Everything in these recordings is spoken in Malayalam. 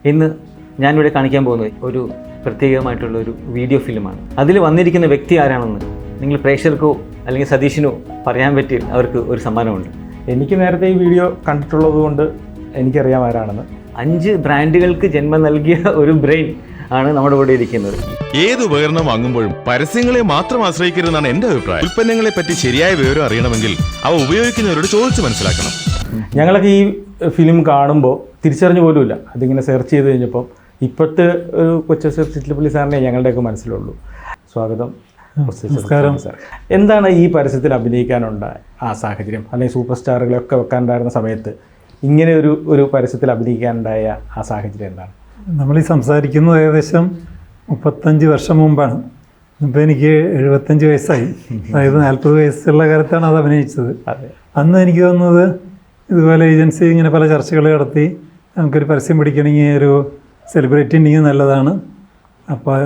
ഇന്ന് ഞാനിവിടെ കാണിക്കാൻ പോകുന്നത് ഒരു പ്രത്യേകമായിട്ടുള്ള ഒരു വീഡിയോ ഫിലിമാണ്. അതിൽ വന്നിരിക്കുന്ന വ്യക്തി ആരാണെന്ന് നിങ്ങൾ പ്രേക്ഷകർക്കോ അല്ലെങ്കിൽ സതീഷിനോ പറയാൻ പറ്റിയ അവർക്ക് ഒരു സമ്മാനമുണ്ട്. എനിക്ക് നേരത്തെ ഈ വീഡിയോ കണ്ടിട്ടുള്ളത് കൊണ്ട് എനിക്കറിയാം ആരാണെന്ന്. 5 ബ്രാൻഡുകൾക്ക് ജന്മം നൽകിയ ഒരു ബ്രെയിൻ ആണ് നമ്മുടെ കൂടെ ഇരിക്കുന്നത്. ഏത് ഉപകരണം വാങ്ങുമ്പോഴും പരസ്യങ്ങളെ മാത്രം ആശ്രയിക്കരുതെന്നാണ് എന്റെ അഭിപ്രായം. ഉൽപ്പന്നങ്ങളെ പറ്റി ശരിയായ വിവരം അറിയണമെങ്കിൽ അവ ഉപയോഗിക്കുന്നവരോട് ചോദിച്ച് മനസ്സിലാക്കണം. ഞങ്ങളൊക്കെ ഈ ഫിലിം കാണുമ്പോൾ തിരിച്ചറിഞ്ഞു പോലുമില്ല. അതിങ്ങനെ സെർച്ച് ചെയ്ത് കഴിഞ്ഞപ്പോൾ ഇപ്പോഴത്തെ ഒരു കൊച്ചു ചിറ്റലപ്പള്ളി സാറിനെ ഞങ്ങളുടെയൊക്കെ മനസ്സിലുള്ളൂ. സ്വാഗതം. നമസ്കാരം സാർ. എന്താണ് ഈ പരസ്യത്തിൽ അഭിനയിക്കാനുണ്ടായ ആ സാഹചര്യം, അല്ലെങ്കിൽ സൂപ്പർ സ്റ്റാറുകളൊക്കെ വെക്കാനുണ്ടായിരുന്ന സമയത്ത് ഇങ്ങനെ ഒരു പരസ്യത്തിൽ അഭിനയിക്കാനുണ്ടായ ആ സാഹചര്യം എന്താണ്? നമ്മൾ ഈ സംസാരിക്കുന്നത് ഏകദേശം 35 വർഷം മുമ്പാണ്. ഇപ്പോൾ എനിക്ക് 75 വയസ്സായി. അതായത് 40 വയസ്സുള്ള കാലത്താണ് അത് അഭിനയിച്ചത്. അന്ന് എനിക്ക് തോന്നുന്നത് ഇതുപോലെ ഏജൻസി ഇങ്ങനെ പല ചർച്ചകൾ നടത്തി നമുക്കൊരു പരസ്യം പിടിക്കണമെങ്കിൽ ഒരു സെലിബ്രിറ്റി ഉണ്ടെങ്കിൽ നല്ലതാണ്. അപ്പോൾ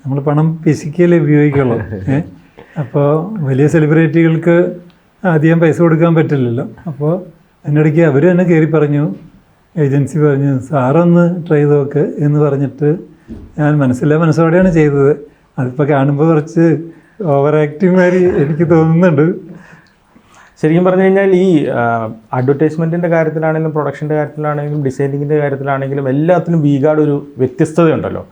നമ്മൾ പണം ഫിസിക്കലി ഉപയോഗിക്കുള്ളൂ. അപ്പോൾ വലിയ സെലിബ്രിറ്റികൾക്ക് അധികം പൈസ കൊടുക്കാൻ പറ്റില്ലല്ലോ. അപ്പോൾ അതിനിടയ്ക്ക് അവർ തന്നെ കയറി പറഞ്ഞു, ഏജൻസി പറഞ്ഞു സാറൊന്ന് ട്രൈ ചെയ്ത് നോക്ക് എന്ന് പറഞ്ഞിട്ട് ഞാൻ മനസ്സോടെയാണ് ചെയ്തത്. അതിപ്പോൾ കാണുമ്പോൾ കുറച്ച് ഓവർ ആക്ടിങ് മാതിരി എനിക്ക് തോന്നുന്നുണ്ട്. ശരിക്കും പറഞ്ഞു കഴിഞ്ഞാൽ ഈ അഡ്വർടൈസ്മെൻറ്റിൻ്റെ കാര്യത്തിലാണെങ്കിലും പ്രൊഡക്ഷൻ്റെ കാര്യത്തിലാണെങ്കിലും ഡിസൈനിങ്ങിൻ്റെ കാര്യത്തിലാണെങ്കിലും എല്ലാത്തിനും വി-ഗാർഡ് ഒരു വ്യത്യസ്തതയുണ്ടല്ലോ.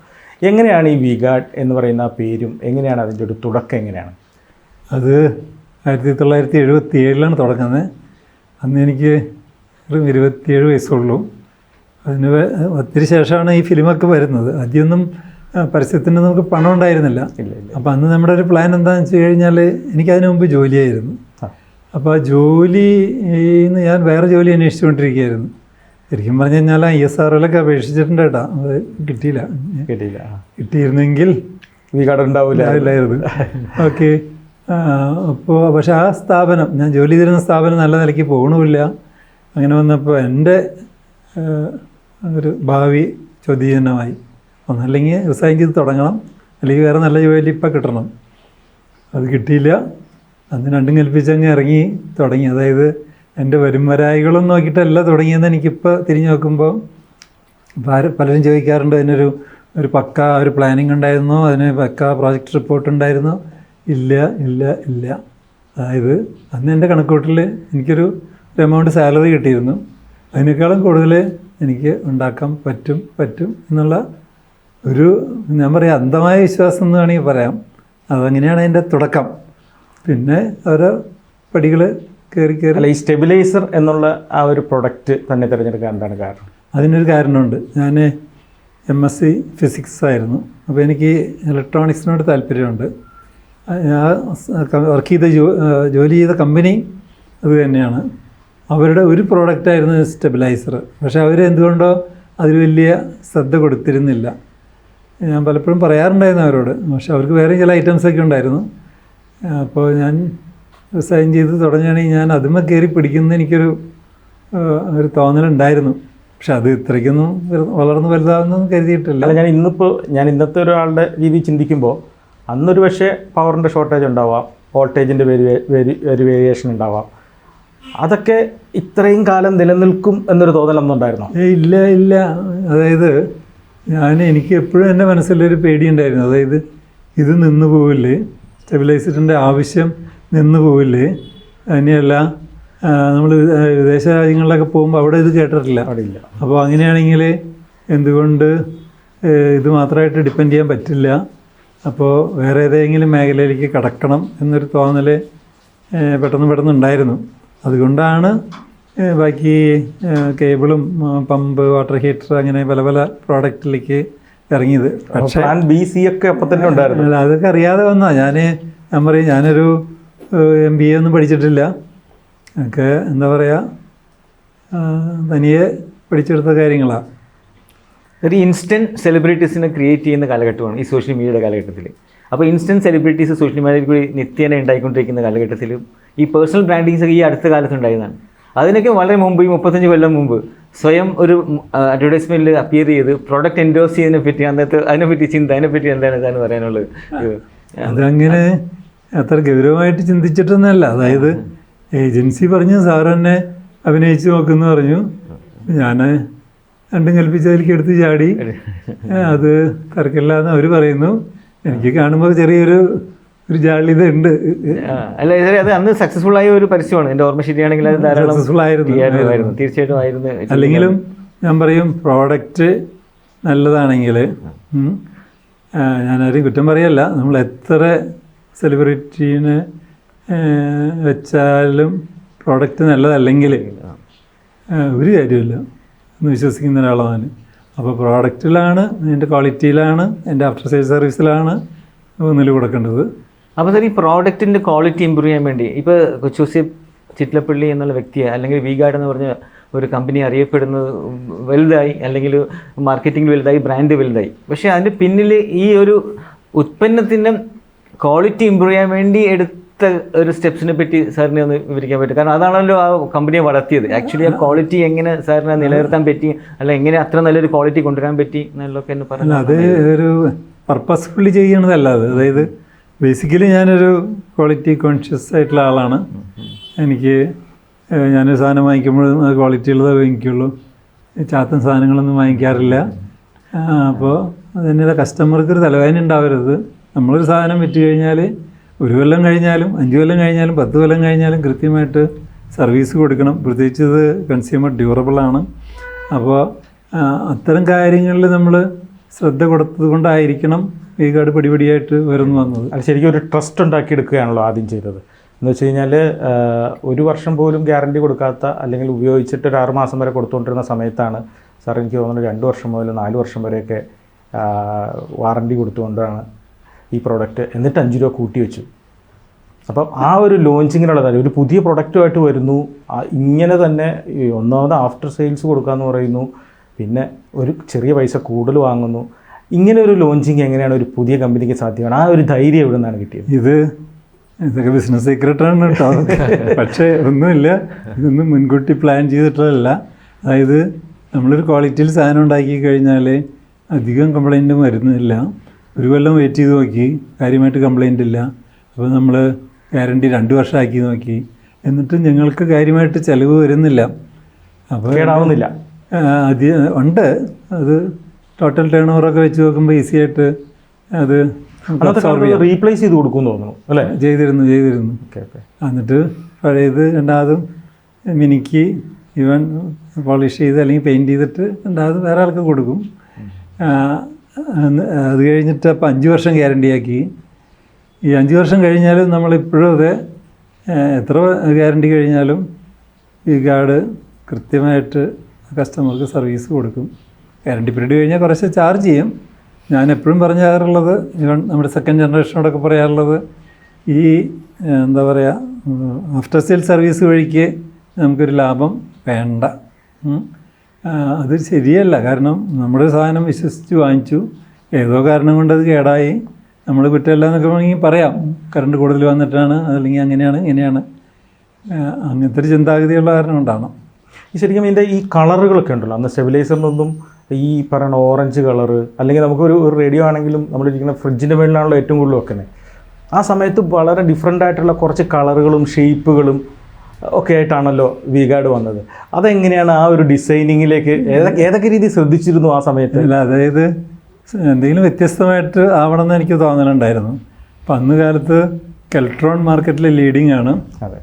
എങ്ങനെയാണ് ഈ വി-ഗാർഡ് എന്ന് പറയുന്ന ആ പേരും എങ്ങനെയാണ് അതിൻ്റെ ഒരു തുടക്കം എങ്ങനെയാണ്? അത് 1977 തുടങ്ങുന്നത്. അന്ന് എനിക്ക് ഒരു 27 വയസ്സുള്ളൂ. അതിന് ഒത്തിരി ശേഷമാണ് ഈ ഫിലിമൊക്കെ വരുന്നത്. ആദ്യമൊന്നും പരസ്യത്തിന് നമുക്ക് പണം ഉണ്ടായിരുന്നില്ല. അപ്പോൾ അന്ന് നമ്മുടെ ഒരു പ്ലാൻ എന്താണെന്ന് വെച്ച് കഴിഞ്ഞാൽ എനിക്കതിന് മുമ്പ് ജോലിയായിരുന്നു. അപ്പോൾ ആ ജോലിന്ന് ഞാൻ വേറെ ജോലി അന്വേഷിച്ചുകൊണ്ടിരിക്കുകയായിരുന്നു. ശരിക്കും പറഞ്ഞു കഴിഞ്ഞാൽ ISROയിലൊക്കെ അപേക്ഷിച്ചിട്ടുണ്ട് കേട്ടോ. അത് കിട്ടിയില്ല. കിട്ടിയിരുന്നെങ്കിൽ വി-ഗാർഡ് ഉണ്ടാവില്ലായിരുന്നു. ഓക്കെ. അപ്പോൾ പക്ഷേ ആ സ്ഥാപനം, ഞാൻ ജോലി ചെയ്തിരുന്ന സ്ഥാപനം നല്ല നിലയ്ക്ക് പോകണമില്ല. അങ്ങനെ വന്നപ്പോൾ എൻ്റെ ഒരു ഭാവി ചോദ്യചിഹ്നമായി. ഒന്നല്ലെങ്കിൽ റിസൈൻ ചെയ്ത് തുടങ്ങണം, അല്ലെങ്കിൽ വേറെ നല്ല ജോലി ഇപ്പം കിട്ടണം. അത് കിട്ടിയില്ല. അന്ന് രണ്ടും കൽപ്പിച്ചങ്ങ് ഇറങ്ങി തുടങ്ങി. അതായത് എൻ്റെ വരുംവരായികളും നോക്കിയിട്ടല്ല തുടങ്ങിയെന്ന് എനിക്കിപ്പോൾ തിരിഞ്ഞു നോക്കുമ്പോൾ പലരും ചോദിക്കാറുണ്ട്, അതിനൊരു പക്ക ഒരു പ്ലാനിങ് ഉണ്ടായിരുന്നോ, അതിന് പക്ക പ്രോജക്റ്റ് റിപ്പോർട്ട് ഉണ്ടായിരുന്നോ? ഇല്ല. അതായത് അന്ന് എൻ്റെ കണക്കൂട്ടിൽ എനിക്കൊരു എമൗണ്ട് സാലറി കിട്ടിയിരുന്നു. അതിനേക്കാളും കൂടുതൽ എനിക്ക് ഉണ്ടാക്കാൻ പറ്റും എന്നുള്ള ഒരു, ഞാൻ പറയാം, അന്ധമായ വിശ്വാസം എന്ന് വേണമെങ്കിൽ പറയാം. അതങ്ങനെയാണ് അതിൻ്റെ തുടക്കം. പിന്നെ ഓരോ പടികൾ കയറി. അല്ല, ഈ സ്റ്റെബിലൈസർ എന്നുള്ള ആ ഒരു പ്രൊഡക്റ്റ് തന്നെ തിരഞ്ഞെടുക്കാൻ എന്താണ് കാരണം? അതിനൊരു കാരണമുണ്ട്. ഞാൻ MSc ഫിസിക്സ് ആയിരുന്നു. അപ്പോൾ എനിക്ക് ഇലക്ട്രോണിക്സിനോട് താല്പര്യമുണ്ട്. വർക്ക് ചെയ്ത ജോലി ചെയ്ത കമ്പനി അത് തന്നെയാണ്. അവരുടെ ഒരു പ്രോഡക്റ്റായിരുന്നു സ്റ്റെബിലൈസർ. പക്ഷേ അവരെന്തുകൊണ്ടോ അതിൽ വലിയ ശ്രദ്ധ കൊടുത്തിരുന്നില്ല. ഞാൻ പലപ്പോഴും പറയാറുണ്ടായിരുന്നു അവരോട്. പക്ഷെ അവർക്ക് വേറെ ചില ഐറ്റംസൊക്കെ ഉണ്ടായിരുന്നു. അപ്പോൾ ഞാൻ റിസൈൻ ചെയ്ത് തുടങ്ങുകയാണെങ്കിൽ ഞാൻ അതുമ്മ കയറി പിടിക്കുന്ന എനിക്കൊരു തോന്നലുണ്ടായിരുന്നു. പക്ഷെ അത് ഇത്രയ്ക്കൊന്നും വളർന്ന് വലുതാവുന്നൊന്നും കരുതിയിട്ടില്ല. അല്ല, ഞാൻ ഇന്നത്തെ ഒരാളുടെ രീതി ചിന്തിക്കുമ്പോൾ അന്നൊരു പക്ഷേ പവറിൻ്റെ ഷോർട്ടേജ് ഉണ്ടാവാം, വോൾട്ടേജിൻ്റെ ഒരു വേരിയേഷൻ ഉണ്ടാവാം. അതൊക്കെ ഇത്രയും കാലം നിലനിൽക്കും എന്നൊരു തോന്നലൊന്നും ഉണ്ടായിരുന്നോ? ഇല്ല. അതായത് എനിക്ക് എപ്പോഴും എൻ്റെ മനസ്സിലൊരു പേടിയുണ്ടായിരുന്നു. അതായത് ഇത് നിന്ന് പോവില്ലേ, സ്റ്റെബിലൈസറിൻ്റെ ആവശ്യം നിന്ന് പോവില്ലേ. അതിനെയല്ല, നമ്മൾ വിദേശ രാജ്യങ്ങളിലൊക്കെ പോകുമ്പോൾ അവിടെ ഇത് കേട്ടിട്ടില്ല. അപ്പോൾ അങ്ങനെയാണെങ്കിൽ എന്തുകൊണ്ട് ഇത് മാത്രമായിട്ട് ഡിപ്പെൻഡ് ചെയ്യാൻ പറ്റില്ല? അപ്പോൾ വേറെ ഏതെങ്കിലും മേഖലയിലേക്ക് കടക്കണം എന്നൊരു തോന്നൽ പെട്ടെന്ന് ഉണ്ടായിരുന്നു. അതുകൊണ്ടാണ് ബാക്കി കേബിളും പമ്പ്, വാട്ടർ ഹീറ്റർ, അങ്ങനെ പല പ്രോഡക്റ്റിലേക്ക് ഇറങ്ങിയത്. പക്ഷേ BC ഒക്കെ അപ്പം തന്നെ ഉണ്ടായിരുന്നു. അതൊക്കെ അറിയാതെ വന്നാൽ ഞാൻ പറയും, ഞാനൊരു MBA ഒന്നും പഠിച്ചിട്ടില്ല. ഒക്കെ എന്താ പറയുക, തനിയെ പഠിച്ചെടുത്ത കാര്യങ്ങളാണ്. ഒരു ഇൻസ്റ്റൻറ്റ് സെലിബ്രിറ്റീസിനെ ക്രിയേറ്റ് ചെയ്യുന്ന കാലഘട്ടമാണ് ഈ സോഷ്യൽ മീഡിയയുടെ കാലഘട്ടത്തിൽ. അപ്പോൾ ഇൻസ്റ്റൻറ്റ് സെലിബ്രിറ്റീസ് സോഷ്യൽ മീഡിയയിൽ കൂടി നിത്യേന ഉണ്ടായിക്കൊണ്ടിരിക്കുന്ന കാലഘട്ടത്തിൽ ഈ പേഴ്സണൽ ബ്രാൻഡിങ്സ് ഒക്കെ ഈ അടുത്ത കാലത്തുണ്ടായതാണ്. അതിനൊക്കെ വളരെ മുമ്പ്, ഈ 35 കൊല്ലം മുമ്പ് സ്വയം ഒരു അഡ്വർടൈസ്മെൻറ്റിൽ അപ്പിയർ ചെയ്ത് പ്രോഡക്റ്റ് എൻഡോസ് ചെയ്യുന്നതിനെ പറ്റി അതിനെപ്പറ്റി അതിനെപ്പറ്റി എന്താണ് ഇതാണ് പറയാനുള്ളത്? അതങ്ങനെ അത്ര ഗൗരവമായിട്ട് ചിന്തിച്ചിട്ടൊന്നുമല്ല. അതായത് ഏജൻസി പറഞ്ഞു സാർ എന്നെ അഭിനയിച്ച് നോക്കുമെന്ന് പറഞ്ഞു. ഞാൻ രണ്ടും കൽപ്പിച്ച് അതിലേക്ക് എടുത്ത് ചാടി. അത് തർക്കമില്ല എന്ന് അവർ പറയുന്നു. എനിക്ക് കാണുമ്പോൾ ചെറിയൊരു ജാള്യത ഉണ്ട്. അല്ല അത് അന്ന് സക്സസ്ഫുൾ ആയ ഒരു പരസ്യമാണ്. എൻ്റെ ഓർമ്മ ശരിയാണെങ്കിൽ അത് ധാരാളം സക്സസ്ഫുൾ ആയിരുന്നു. തീർച്ചയായിട്ടും ആയിരുന്നു. അല്ലെങ്കിലും ഞാൻ പറയും, പ്രോഡക്റ്റ് നല്ലതാണെങ്കിൽ ഞാനാരും കുറ്റം പറയല്ല. നമ്മൾ എത്ര സെലിബ്രിറ്റീനെ വെച്ചാലും പ്രോഡക്റ്റ് നല്ലതല്ലെങ്കിൽ ഒരു കാര്യമില്ല എന്ന് വിശ്വസിക്കുന്ന ഒരാളാണ്. അപ്പോൾ പ്രോഡക്റ്റിലാണ്, എൻ്റെ ക്വാളിറ്റിയിലാണ്, എൻ്റെ ആഫ്റ്റർ സെയിൽ സർവീസിലാണ് ഊന്നൽ കൊടുക്കേണ്ടത്. അപ്പോൾ സാർ, ഈ പ്രോഡക്റ്റിൻ്റെ ക്വാളിറ്റി ഇമ്പ്രൂവ് ചെയ്യാൻ വേണ്ടി ഇപ്പോൾ കൊച്ചൂസി ചിറ്റലപ്പള്ളി എന്നുള്ള വ്യക്തിയെ അല്ലെങ്കിൽ വി-ഗാർഡ് എന്ന് പറഞ്ഞ ഒരു കമ്പനി അറിയപ്പെടുന്നത് വലുതായി, അല്ലെങ്കിൽ മാർക്കറ്റിംഗ് വലുതായി, ബ്രാൻഡ് വലുതായി. പക്ഷേ അതിൻ്റെ പിന്നിൽ ഈ ഒരു ഉൽപ്പന്നത്തിൻ്റെ ക്വാളിറ്റി ഇമ്പ്രൂവ് ചെയ്യാൻ വേണ്ടി എടുത്ത ഒരു സ്റ്റെപ്സിനെ പറ്റി സാറിനെ ഒന്ന് വിവരിക്കാൻ പറ്റും? കാരണം അതാണല്ലോ ആ കമ്പനിയെ വളർത്തിയത്. ആക്ച്വലി ആ ക്വാളിറ്റി എങ്ങനെ സാറിനെ നിലനിർത്താൻ പറ്റി, അല്ല എങ്ങനെ അത്ര നല്ലൊരു ക്വാളിറ്റി കൊണ്ടുവരാൻ പറ്റി എന്നുള്ളതൊക്കെ എന്ന് പറഞ്ഞു. അത് ഒരു പർപ്പസ്ഫുള്ളി ചെയ്യണതല്ല അത്. അതായത് ബേസിക്കലി ഞാനൊരു ക്വാളിറ്റി കോൺഷ്യസ് ആയിട്ടുള്ള ആളാണ്. എനിക്ക് ഞാനൊരു സാധനം വാങ്ങിക്കുമ്പോഴും അത് ക്വാളിറ്റി ഉള്ളതേ വാങ്ങിക്കുള്ളൂ. ചാത്തൻ സാധനങ്ങളൊന്നും വാങ്ങിക്കാറില്ല. അപ്പോൾ അതിൻ്റെ കസ്റ്റമർക്ക് ഒരു തലവേദന ഉണ്ടാവരുത്. നമ്മളൊരു സാധനം വിറ്റ് കഴിഞ്ഞാൽ 1 കൊല്ലം കഴിഞ്ഞാലും 5 കൊല്ലം കഴിഞ്ഞാലും 10 കൊല്ലം കഴിഞ്ഞാലും കൃത്യമായിട്ട് സർവീസ് കൊടുക്കണം. പ്രത്യേകിച്ച് ഇത് കൺസ്യൂമർ ഡ്യൂറബിളാണ്. അപ്പോൾ അത്തരം കാര്യങ്ങളിൽ നമ്മൾ ശ്രദ്ധ കൊടുത്തത് കൊണ്ടായിരിക്കണം വി-ഗാർഡ് പടിപടിയായിട്ട് വരുന്നു വന്നത്. അത് ശരിക്കും ഒരു ട്രസ്റ്റ് ഉണ്ടാക്കിയെടുക്കുകയാണല്ലോ ആദ്യം ചെയ്തത്. എന്ന് വെച്ച് കഴിഞ്ഞാൽ 1 വർഷം പോലും ഗ്യാരണ്ടി കൊടുക്കാത്ത, അല്ലെങ്കിൽ ഉപയോഗിച്ചിട്ട് ഒരു 6 മാസം വരെ കൊടുത്തുകൊണ്ടിരുന്ന സമയത്താണ് സാർ എനിക്ക് തോന്നുന്നത് 2 വർഷം മുതൽ 4 വർഷം വരെയൊക്കെ വാറണ്ടി കൊടുത്തുകൊണ്ടാണ് ഈ പ്രോഡക്റ്റ്, എന്നിട്ട് 5 രൂപ കൂട്ടി വെച്ചു. അപ്പം ആ ഒരു ലോഞ്ചിങ്ങിനുള്ള കാര്യം, ഒരു പുതിയ പ്രൊഡക്റ്റുമായിട്ട് വരുന്നു, ഇങ്ങനെ തന്നെ ഒന്നാമത് ആഫ്റ്റർ സെയിൽസ് കൊടുക്കാമെന്ന് പറയുന്നു, പിന്നെ ഒരു ചെറിയ പൈസ കൂടുതൽ വാങ്ങുന്നു. ഇങ്ങനെ ഒരു ലോഞ്ചിങ് എങ്ങനെയാണ് ഒരു പുതിയ കമ്പനിക്ക് സാധ്യമാണ്? ആ ഒരു ധൈര്യം എവിടെ നിന്നാണ് കിട്ടിയത്? ഇതൊക്കെ ബിസിനസ് സീക്രട്ടാണ് കേട്ടോ. പക്ഷേ ഒന്നുമില്ല, ഇതൊന്നും മുൻകൂട്ടി പ്ലാൻ ചെയ്തിട്ടുള്ളതല്ല. അതായത് നമ്മളൊരു ക്വാളിറ്റിയിൽ സാധനം ഉണ്ടാക്കി കഴിഞ്ഞാൽ അധികം കംപ്ലൈൻറ്റും വരുന്നില്ല. 1 കൊല്ലം വെയിറ്റ് ചെയ്ത് നോക്കി, കാര്യമായിട്ട് കംപ്ലൈൻ്റ് ഇല്ല. അപ്പോൾ നമ്മൾ ഗ്യാരണ്ടി 2 വർഷമാക്കി നോക്കി, എന്നിട്ടും ഞങ്ങൾക്ക് കാര്യമായിട്ട് ചിലവ് വരുന്നില്ല. അപ്പോൾ കേടാവുന്നില്ല. ഉണ്ട്. അത് ടോട്ടൽ ടേൺ ഓവറൊക്കെ വെച്ച് നോക്കുമ്പോൾ ഈസി ആയിട്ട് അത് റീപ്ലേസ് ചെയ്ത് കൊടുക്കുമെന്ന് തോന്നുന്നു അല്ലേ? ചെയ്തിരുന്നു. എന്നിട്ട് പഴയത് രണ്ടാമതും മിനിക്ക് ഈവൻ പോളിഷ് ചെയ്ത് അല്ലെങ്കിൽ പെയിൻറ്റ് ചെയ്തിട്ട് രണ്ടാമത് വേറെ ആൾക്ക് കൊടുക്കും. അത് കഴിഞ്ഞിട്ട് അപ്പോൾ 5 വർഷം ഗ്യാരണ്ടിയാക്കി. ഈ 5 വർഷം കഴിഞ്ഞാലും നമ്മളിപ്പോഴും അതെ, എത്ര ഗ്യാരണ്ടി കഴിഞ്ഞാലും വി-ഗാർഡ് കൃത്യമായിട്ട് കസ്റ്റമർക്ക് സർവീസ് കൊടുക്കും. ഗ്യാരണ്ടി പീരീഡ് കഴിഞ്ഞാൽ കുറച്ച് ചാർജ് ചെയ്യും. ഞാൻ എപ്പോഴും പറയാറുള്ളത്, ഇവൻ നമ്മുടെ സെക്കൻഡ് ജനറേഷനോടൊക്കെ പറയാറുള്ളത്, ഈ എന്താ പറയുക, ആഫ്റ്റർ സെയിൽ സർവീസ് വഴിക്ക് നമുക്കൊരു ലാഭം വേണ്ട. അത് ശരിയല്ല. കാരണം നമ്മുടെ സാധനം വിശ്വസിച്ച് വാങ്ങിച്ചു, ഏതോ കാരണം കൊണ്ടത് കേടായി, നമ്മൾ കുറ്റമല്ല എന്നൊക്കെ വേണമെങ്കിൽ പറയാം. കറണ്ട് കൂടുതൽ വന്നിട്ടാണ്, അല്ലെങ്കിൽ അങ്ങനെയാണ് ഇങ്ങനെയാണ്, അങ്ങനത്തെ ഒരു ചിന്താഗതിയുള്ള കാരണം കൊണ്ടാണ്. ഈ ശരിക്കും ഇതിൻ്റെ ഈ കളറുകളൊക്കെ ഉണ്ടല്ലോ, അന്ന് സ്റ്റെബിലൈസറിനൊന്നും ഈ പറയുന്ന ഓറഞ്ച് കളറ്, അല്ലെങ്കിൽ നമുക്കൊരു റേഡിയോ ആണെങ്കിലും നമ്മളിരിക്കുന്ന ഫ്രിഡ്ജിൻ്റെ മേളിലാണല്ലോ ഏറ്റവും കൂടുതൽ വെക്കുന്നത്. ആ സമയത്ത് വളരെ ഡിഫറെൻ്റ് ആയിട്ടുള്ള കുറച്ച് കളറുകളും ഷേപ്പുകളും ഒക്കെ ആയിട്ടാണല്ലോ വി-ഗാർഡ് വന്നത്. അതെങ്ങനെയാണ് ആ ഒരു ഡിസൈനിങ്ങിലേക്ക് ഏതൊക്കെ രീതി ശ്രദ്ധിച്ചിരുന്നു ആ സമയത്ത്? അല്ല, അതായത് എന്തെങ്കിലും വ്യത്യസ്തമായിട്ട് ആവണമെന്ന് എനിക്ക് തോന്നലുണ്ടായിരുന്നു. അപ്പം അന്ന് കാലത്ത് കെൽട്രോൺ മാർക്കറ്റിലെ ലീഡിങ് ആണ്. അതെ.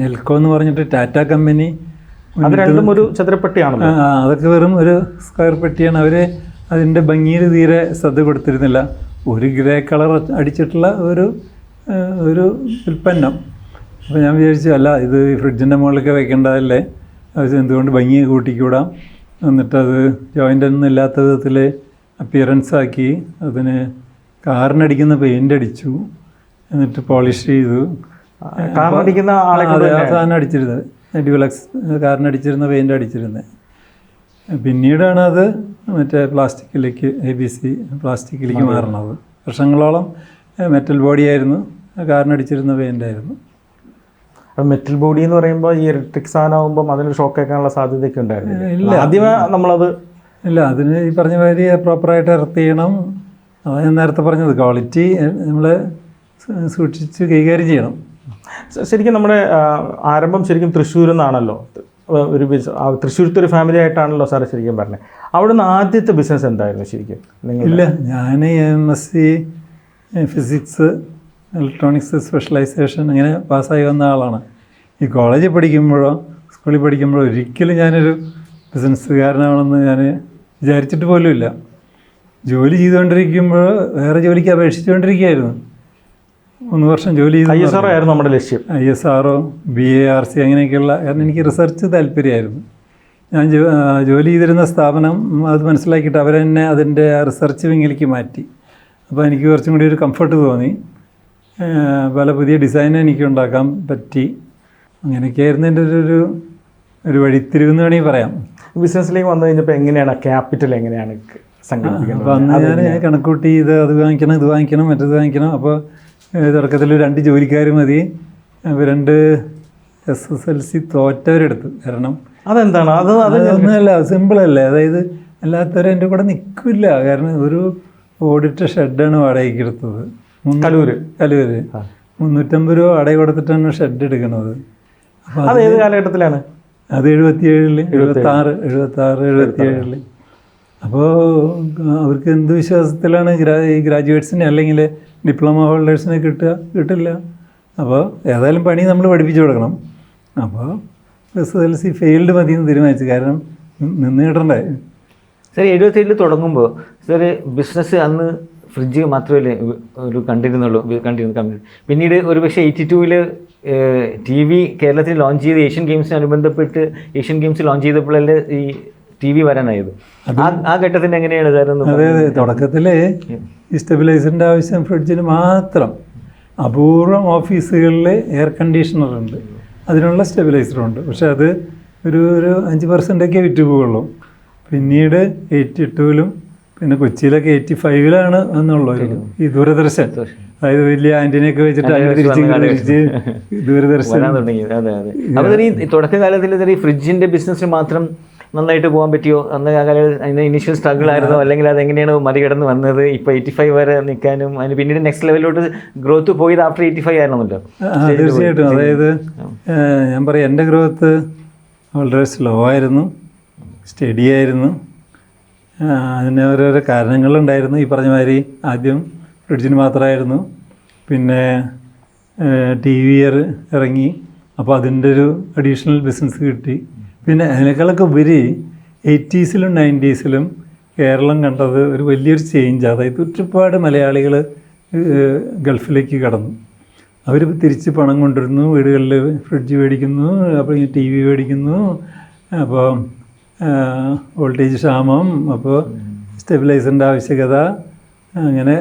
നെൽക്കോ എന്ന് പറഞ്ഞിട്ട് ടാറ്റ കമ്പനി, അത് രണ്ടും ഒരു ചതുരപ്പെട്ടിയാണല്ലോ. അതൊക്കെ വെറും ഒരു സ്ക്വയർ പെട്ടിയാണ്. അവർ അതിൻ്റെ ഭംഗിയിൽ തീരെ ശ്രദ്ധ കൊടുത്തിരുന്നില്ല. ഒരു ഗ്രേ കളർ അടിച്ചിട്ടുള്ള ഒരു ഉൽപ്പന്നം. അപ്പോൾ ഞാൻ വിചാരിച്ചു, അല്ല ഇത് ഫ്രിഡ്ജിൻ്റെ മുകളിലൊക്കെ വെക്കേണ്ടതല്ലേ, അത് എന്തുകൊണ്ട് ഭംഗി കൂട്ടിക്കൂടാം. എന്നിട്ടത് ജോയിൻ്റൊന്നും ഇല്ലാത്ത വിധത്തിൽ അപ്പിയറൻസ് ആക്കി, അതിന് കാറിനടിക്കുന്ന പെയിൻ്റ് അടിച്ചു, എന്നിട്ട് പോളിഷ് ചെയ്തു. കാറിനടിക്കുന്ന ആളെ സാധനം അടിച്ചിരുന്നത് ഡ്യൂലക്സ് കാറിനടിച്ചിരുന്ന പെയിൻ്റ് അടിച്ചിരുന്നത്. പിന്നീടാണ് അത് മറ്റേ പ്ലാസ്റ്റിക്കിലേക്ക് ABC പ്ലാസ്റ്റിക്കിലേക്ക് മാറണത്. വർഷങ്ങളോളം മെറ്റൽ ബോഡിയായിരുന്നു, കാറിനടിച്ചിരുന്ന പെയിൻ്റായിരുന്നു. മെറ്റൽ ബോഡി എന്ന് പറയുമ്പോൾ ഈ ഇലക്ട്രിക് സാധനമാകുമ്പം അതിന് ഷോക്ക് കേൾക്കാനുള്ള സാധ്യതയൊക്കെ ഉണ്ടായിരുന്നു. ആദ്യമേ നമ്മളത് ഇല്ല, അതിന് ഈ പറഞ്ഞ മാതിരി പ്രോപ്പറായിട്ട് എർത്ത് ചെയ്യണം. അതാണ് ഞാൻ നേരത്തെ പറഞ്ഞത്, ക്വാളിറ്റി നമ്മൾ സൂക്ഷിച്ച് കൈകാര്യം ചെയ്യണം. ശരിക്കും നമ്മുടെ ആരംഭം ശരിക്കും തൃശ്ശൂരിൽ നിന്നാണല്ലോ. ഒരു തൃശ്ശൂരത്തെ ഒരു ഫാമിലി ആയിട്ടാണല്ലോ സാറ് ശരിക്കും പറഞ്ഞത്. അവിടുന്ന് ആദ്യത്തെ ബിസിനസ് എന്തായിരുന്നു ശരിക്കും? ഇല്ല, ഞാൻ MSc ഫിസിക്സ് ഇലക്ട്രോണിക്സ് സ്പെഷ്യലൈസേഷൻ അങ്ങനെ പാസ്സായി വന്ന ആളാണ്. ഈ കോളേജിൽ പഠിക്കുമ്പോഴോ സ്കൂളിൽ പഠിക്കുമ്പോഴോ ഒരിക്കലും ഞാനൊരു ബിസിനസ്സുകാരനാണെന്ന് ഞാൻ വിചാരിച്ചിട്ട് പോലുമില്ല. ജോലി ചെയ്തുകൊണ്ടിരിക്കുമ്പോൾ വേറെ ജോലിക്ക് അപേക്ഷിച്ചുകൊണ്ടിരിക്കുകയായിരുന്നു. 3 വർഷം ജോലി ചെയ്തു. ISRO ആയിരുന്നു നമ്മുടെ ലക്ഷ്യം. ISRO, BARC അങ്ങനെയൊക്കെയുള്ള, കാരണം എനിക്ക് റിസർച്ച് താല്പര്യമായിരുന്നു. ഞാൻ ജോലി ചെയ്തിരുന്ന സ്ഥാപനം അത് മനസ്സിലാക്കിയിട്ട് അവരെന്നെ അതിൻ്റെ റിസർച്ച് വിങ്ങിലേക്ക് മാറ്റി. അപ്പോൾ എനിക്ക് കുറച്ചും കൂടി ഒരു കംഫർട്ട് തോന്നി. പല പുതിയ ഡിസൈൻ എനിക്ക് ഉണ്ടാക്കാൻ പറ്റി. അങ്ങനെയൊക്കെയായിരുന്നു എൻ്റെ ഒരു വഴിത്തിരിവെന്ന് വേണമെങ്കിൽ പറയാം. ബിസിനസ്സിലേക്ക് വന്നു കഴിഞ്ഞപ്പോൾ എങ്ങനെയാണ് ക്യാപിറ്റൽ എങ്ങനെയാണ് സംഘടിപ്പിക്കുന്നത്? അപ്പോൾ അന്ന് ഞാൻ കണക്കൂട്ടി അത് വാങ്ങിക്കണം, ഇത് വാങ്ങിക്കണം, മറ്റേത് വാങ്ങിക്കണം. അപ്പോൾ തുടക്കത്തിൽ 2 ജോലിക്കാർ മതി. അപ്പോൾ 2 SSLC തോറ്റവരെടുത്തു. കാരണം അതെന്താണ്? അതൊന്നുമല്ല, സിമ്പിളല്ലേ. അതായത് അല്ലാത്തവരെ എൻ്റെ കൂടെ നിൽക്കില്ല. കാരണം ഒരു ഓടിട്ട ഷെഡാണ് വാടകയ്ക്ക് എടുത്തത്. കലൂര് 350 രൂപ വാടക കൊടുത്തിട്ടാണ് ഷെഡ് എടുക്കുന്നത്. അപ്പോൾ അത് ഏത് കാലഘട്ടത്തിലാണ്? അത് 77, 76, 77. അപ്പോൾ അവർക്ക് എന്ത് വിശ്വാസത്തിലാണ് ഈ ഗ്രാജുവേറ്റ്സിനെ അല്ലെങ്കിൽ ഡിപ്ലോമ ഹോൾഡേഴ്സിനെ കിട്ടില്ല. അപ്പോൾ ഏതായാലും പണി നമ്മൾ പഠിപ്പിച്ചു കൊടുക്കണം. അപ്പോൾ SSLC ഫെയിൽഡ് മതിയെന്ന് തീരുമാനിച്ചു. കാരണം നിന്ന് കിട്ടണ്ടേ. സാർ 77 തുടങ്ങുമ്പോൾ സാർ ബിസിനസ് അന്ന് ഫ്രിഡ്ജ് മാത്രമല്ലേ ഒരു കണ്ടിരുന്നുള്ളൂ. പിന്നീട് ഒരു പക്ഷേ 82-ൽ TV കേരളത്തിൽ ലോഞ്ച് ചെയ്ത് ഏഷ്യൻ ഗെയിംസിനനുബന്ധപ്പെട്ട് ഏഷ്യൻ ഗെയിംസ് ലോഞ്ച് ചെയ്തപ്പോഴല്ലേ ഈ TV വരാനായത്. ആ ഘട്ടത്തിൻ്റെ എങ്ങനെയാണ് സാറൊന്ന്? അതെ, തുടക്കത്തിൽ ഈ സ്റ്റെബിലൈസറിൻ്റെ ആവശ്യം ഫ്രിഡ്ജിന് മാത്രം. അപൂർവം ഓഫീസുകളിൽ എയർ കണ്ടീഷണറുണ്ട്, അതിനുള്ള സ്റ്റെബിലൈസറുണ്ട്. പക്ഷെ അത് ഒരു 5% വിറ്റ് പോവുള്ളൂ. പിന്നീട് 82-ലും പിന്നെ കൊച്ചിയിലൊക്കെ 85-ലാണ് എന്നുള്ളത്. ഈ ദൂരദർശൻ, അതായത് വലിയ ആൻറ്റിനൊക്കെ വെച്ചിട്ട് അതിന് തിരിച്ച് ദൂരദർശൻ തുടങ്ങി. അതെ. അപ്പോൾ ഈ തുടക്കകാലത്തിൽ ഈ ഫ്രിഡ്ജിൻ്റെ ബിസിനസ്സിന് മാത്രം നന്നായിട്ട് പോകാൻ പറ്റിയോ? അന്ന് ആ കാലത്ത് അതിൻ്റെ ഇനീഷ്യൽ സ്ട്രഗിൾ ആയിരുന്നോ, അല്ലെങ്കിൽ അതെങ്ങനെയാണ് മറികടന്ന് വന്നത് ഇപ്പോൾ 85 വരെ നിൽക്കാനും അതിന് പിന്നീട് നെക്സ്റ്റ് ലെവലിലോട്ട് ഗ്രോത്ത് പോയത് ആഫ്റ്റർ 85 ആയിരുന്നല്ലോ? തീർച്ചയായിട്ടും. അതായത് ഞാൻ പറയാം, എൻ്റെ ഗ്രോത്ത് വളരെ സ്ലോ ആയിരുന്നു, സ്റ്റഡി ആയിരുന്നു. അതിന് ഓരോരോ കാരണങ്ങളുണ്ടായിരുന്നു. ഈ പറഞ്ഞ മാതിരി ആദ്യം ഫ്രിഡ്ജിന് മാത്രമായിരുന്നു, പിന്നെ TV ഇറങ്ങി. അപ്പോൾ അതിൻ്റെ ഒരു അഡീഷണൽ ബിസിനസ് കിട്ടി. പിന്നെ അതിനേക്കാളൊക്കെ ഉപരി 80s-ലും 90s-ലും കേരളം കണ്ടത് ഒരു വലിയൊരു ചേഞ്ച്. അതായത് ഒരുപാട് മലയാളികൾ ഗൾഫിലേക്ക് കടന്നു. അവർ തിരിച്ച് പണം കൊണ്ടുവരുന്നു, വീടുകളിൽ ഫ്രിഡ്ജ് മേടിക്കുന്നു, അപ്പോൾ ഈ TV മേടിക്കുന്നു. അപ്പോൾ വോൾട്ടേജ് ക്ഷാമം, അപ്പോൾ സ്റ്റെബിലൈസറിൻ്റെ ആവശ്യകത, അങ്ങനെ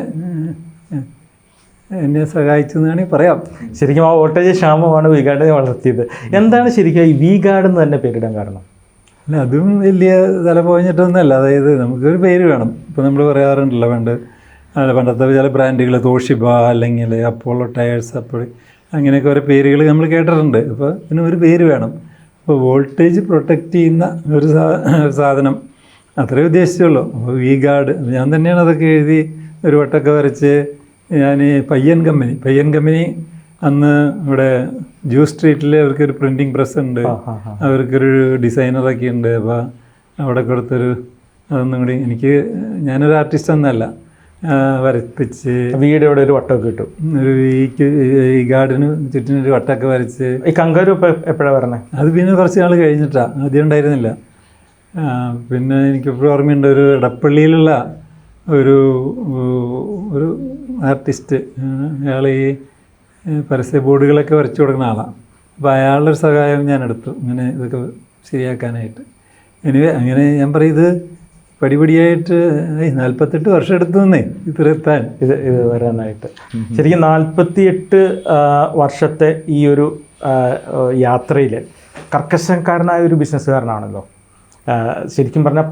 എന്നെ സഹായിച്ചു എന്ന് വേണമെങ്കിൽ പറയാം. ശരിക്കും ആ വോൾട്ടേജ് ക്ഷാമമാണ് V-Guard വളർത്തിയത്. എന്താണ് ശരിക്കും ഈ V-Guard എന്ന് തന്നെ പേരിടാൻ കാരണം? അല്ല, അതും വലിയ തല പോയിട്ടൊന്നുമല്ല. അതായത് നമുക്കൊരു പേര് വേണം. ഇപ്പോൾ നമ്മൾ പറയാറുണ്ടല്ലോ, പണ്ടത്തെ ചില ബ്രാൻഡുകൾ, തോഷിബ അല്ലെങ്കിൽ അപ്പോളോ ടയേഴ്സ്, അപ്പോൾ അങ്ങനെയൊക്കെ ഓരോ പേരുകൾ നമ്മൾ കേട്ടിട്ടുണ്ട്. അപ്പോൾ ഇതിന് ഒരു പേര് വേണം. അപ്പോൾ വോൾട്ടേജ് പ്രൊട്ടക്റ്റ് ചെയ്യുന്ന ഒരു സാധനം, അത്രേ ഉദ്ദേശിച്ചുള്ളൂ. അപ്പോൾ V-Guard ഞാൻ തന്നെയാണ് അതൊക്കെ എഴുതി ഒരു വട്ടമൊക്കെ വരച്ച്. ഞാൻ പയ്യൻ കമ്പനി അന്ന് ഇവിടെ ജൂ സ്ട്രീറ്റിൽ അവർക്കൊരു പ്രിൻറ്റിങ് പ്രസ് ഉണ്ട്, അവർക്കൊരു ഡിസൈനറൊക്കെ ഉണ്ട്. അപ്പോൾ അവിടെ കൊടുത്തൊരു അതൊന്നും കൂടി എനിക്ക്, ഞാനൊരു ആർട്ടിസ്റ്റ് ഒന്നല്ല, വരപ്പിച്ച് വീട് ഇവിടെ ഒരു വട്ടമൊക്കെ കിട്ടും. ഒരു ഈ ഗാർഡന് ചുറ്റിനൊരു വട്ടമൊക്കെ വരച്ച്. ഈ കങ്കാരു എപ്പോഴാണ് പറഞ്ഞത്? അത് പിന്നെ കുറച്ച് നാൾ കഴിഞ്ഞിട്ടാണ്, ആദ്യം ഉണ്ടായിരുന്നില്ല. പിന്നെ എനിക്കിപ്പോഴും ഓർമ്മയുണ്ട്, ഒരു ഇടപ്പള്ളിയിലുള്ള ഒരു ആർട്ടിസ്റ്റ്, അയാൾ ഈ പരസ്യ ബോർഡുകളൊക്കെ വരച്ചു കൊടുക്കുന്ന ആളാണ്. അപ്പോൾ അയാളുടെ ഒരു സഹായം ഞാൻ എടുത്തു ഇങ്ങനെ ഇതൊക്കെ ശരിയാക്കാനായിട്ട്. അങ്ങനെ ഞാൻ പറയും, ഇത് പടിപടിയായിട്ട് 48 വർഷം എടുത്തു നിന്നേ ഇത്ര എത്താൻ, ഇത് വരാനായിട്ട്. ശരിക്കും 48 വർഷത്തെ ഈ ഒരു യാത്രയിൽ കർക്കശക്കാരനായ ഒരു ബിസിനസ്സുകാരനാണല്ലോ. ശരിക്കും പറഞ്ഞാൽ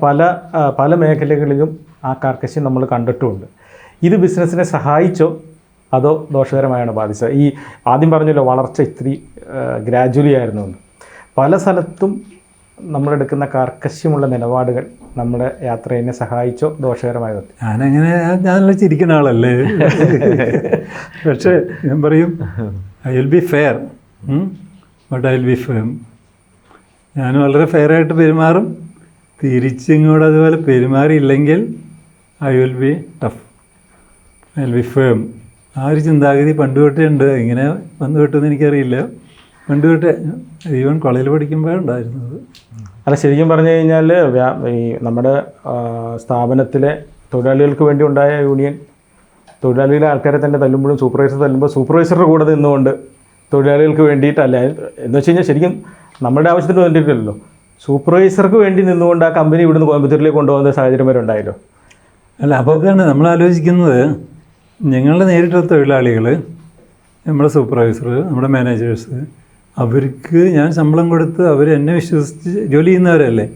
പല മേഖലകളിലും ആ കർക്കശം നമ്മൾ കണ്ടിട്ടുമുണ്ട്. ഇത് ബിസിനസ്സിനെ സഹായിച്ചോ അതോ ദോഷകരമായാണ് ബാധിച്ചത്? ഈ ആദ്യം പറഞ്ഞല്ലോ വളർച്ച ഇത്തിരി ഗ്രാജുവലി ആയിരുന്നു. പല സ്ഥലത്തും നമ്മളെടുക്കുന്ന കർക്കശ്യമുള്ള നിലപാടുകൾ നമ്മുടെ യാത്രയെ സഹായിച്ചോ ദോഷകരമായത്? ഞാനല്ല ചിരിക്കുന്ന ആളല്ലേ. പക്ഷേ ഞാൻ പറയും, I will be fair but I will be firm. ഞാൻ വളരെ ഫെയറായിട്ട് പെരുമാറും. തിരിച്ചിങ്ങോട്ട് അതുപോലെ പെരുമാറിയില്ലെങ്കിൽ I will be tough, I will be firm. ആ ഒരു ചിന്താഗതി പണ്ട് തൊട്ടേ ഉണ്ട്. ഇങ്ങനെ വന്നു കിട്ടുമെന്ന് എനിക്കറിയില്ല. പണ്ട് തൊട്ടേ ഈവൻ കോളേജിൽ പഠിക്കുമ്പോഴുണ്ടായിരുന്നത്. അല്ല, ശരിക്കും പറഞ്ഞു കഴിഞ്ഞാൽ ഈ നമ്മുടെ സ്ഥാപനത്തിലെ തൊഴിലാളികൾക്ക് വേണ്ടി ഉണ്ടായ യൂണിയൻ തൊഴിലാളികളെ ആൾക്കാരെ തന്നെ തല്ലുമ്പോഴും സൂപ്പർവൈസർ തല്ലുമ്പോൾ സൂപ്പർവൈസറുടെ കൂടെ നിന്നുകൊണ്ട് തൊഴിലാളികൾക്ക് വേണ്ടിയിട്ടല്ല എന്ന് വെച്ച് കഴിഞ്ഞാൽ ശരിക്കും നമ്മുടെ ആവശ്യത്തിന് വേണ്ടിയിട്ടല്ലോ, സൂപ്പർവൈസർക്ക് വേണ്ടി നിന്നുകൊണ്ട് ആ കമ്പനി ഇവിടുന്ന് കോയമ്പത്തൂരിലേക്ക് കൊണ്ടുപോകുന്ന സാഹചര്യം വരെ ഉണ്ടായല്ലോ. അല്ല, അപ്പോൾ അതാണ് നമ്മൾ ആലോചിക്കുന്നത്. ഞങ്ങളുടെ നേരിട്ടുള്ള തൊഴിലാളികൾ, നമ്മുടെ സൂപ്പർവൈസർ, നമ്മുടെ മാനേജേഴ്സ്, അവർക്ക് ഞാൻ ശമ്പളം കൊടുത്ത് അവർ എന്നെ വിശ്വസിച്ച് ജോലി ചെയ്യുന്നവരല്ലേ.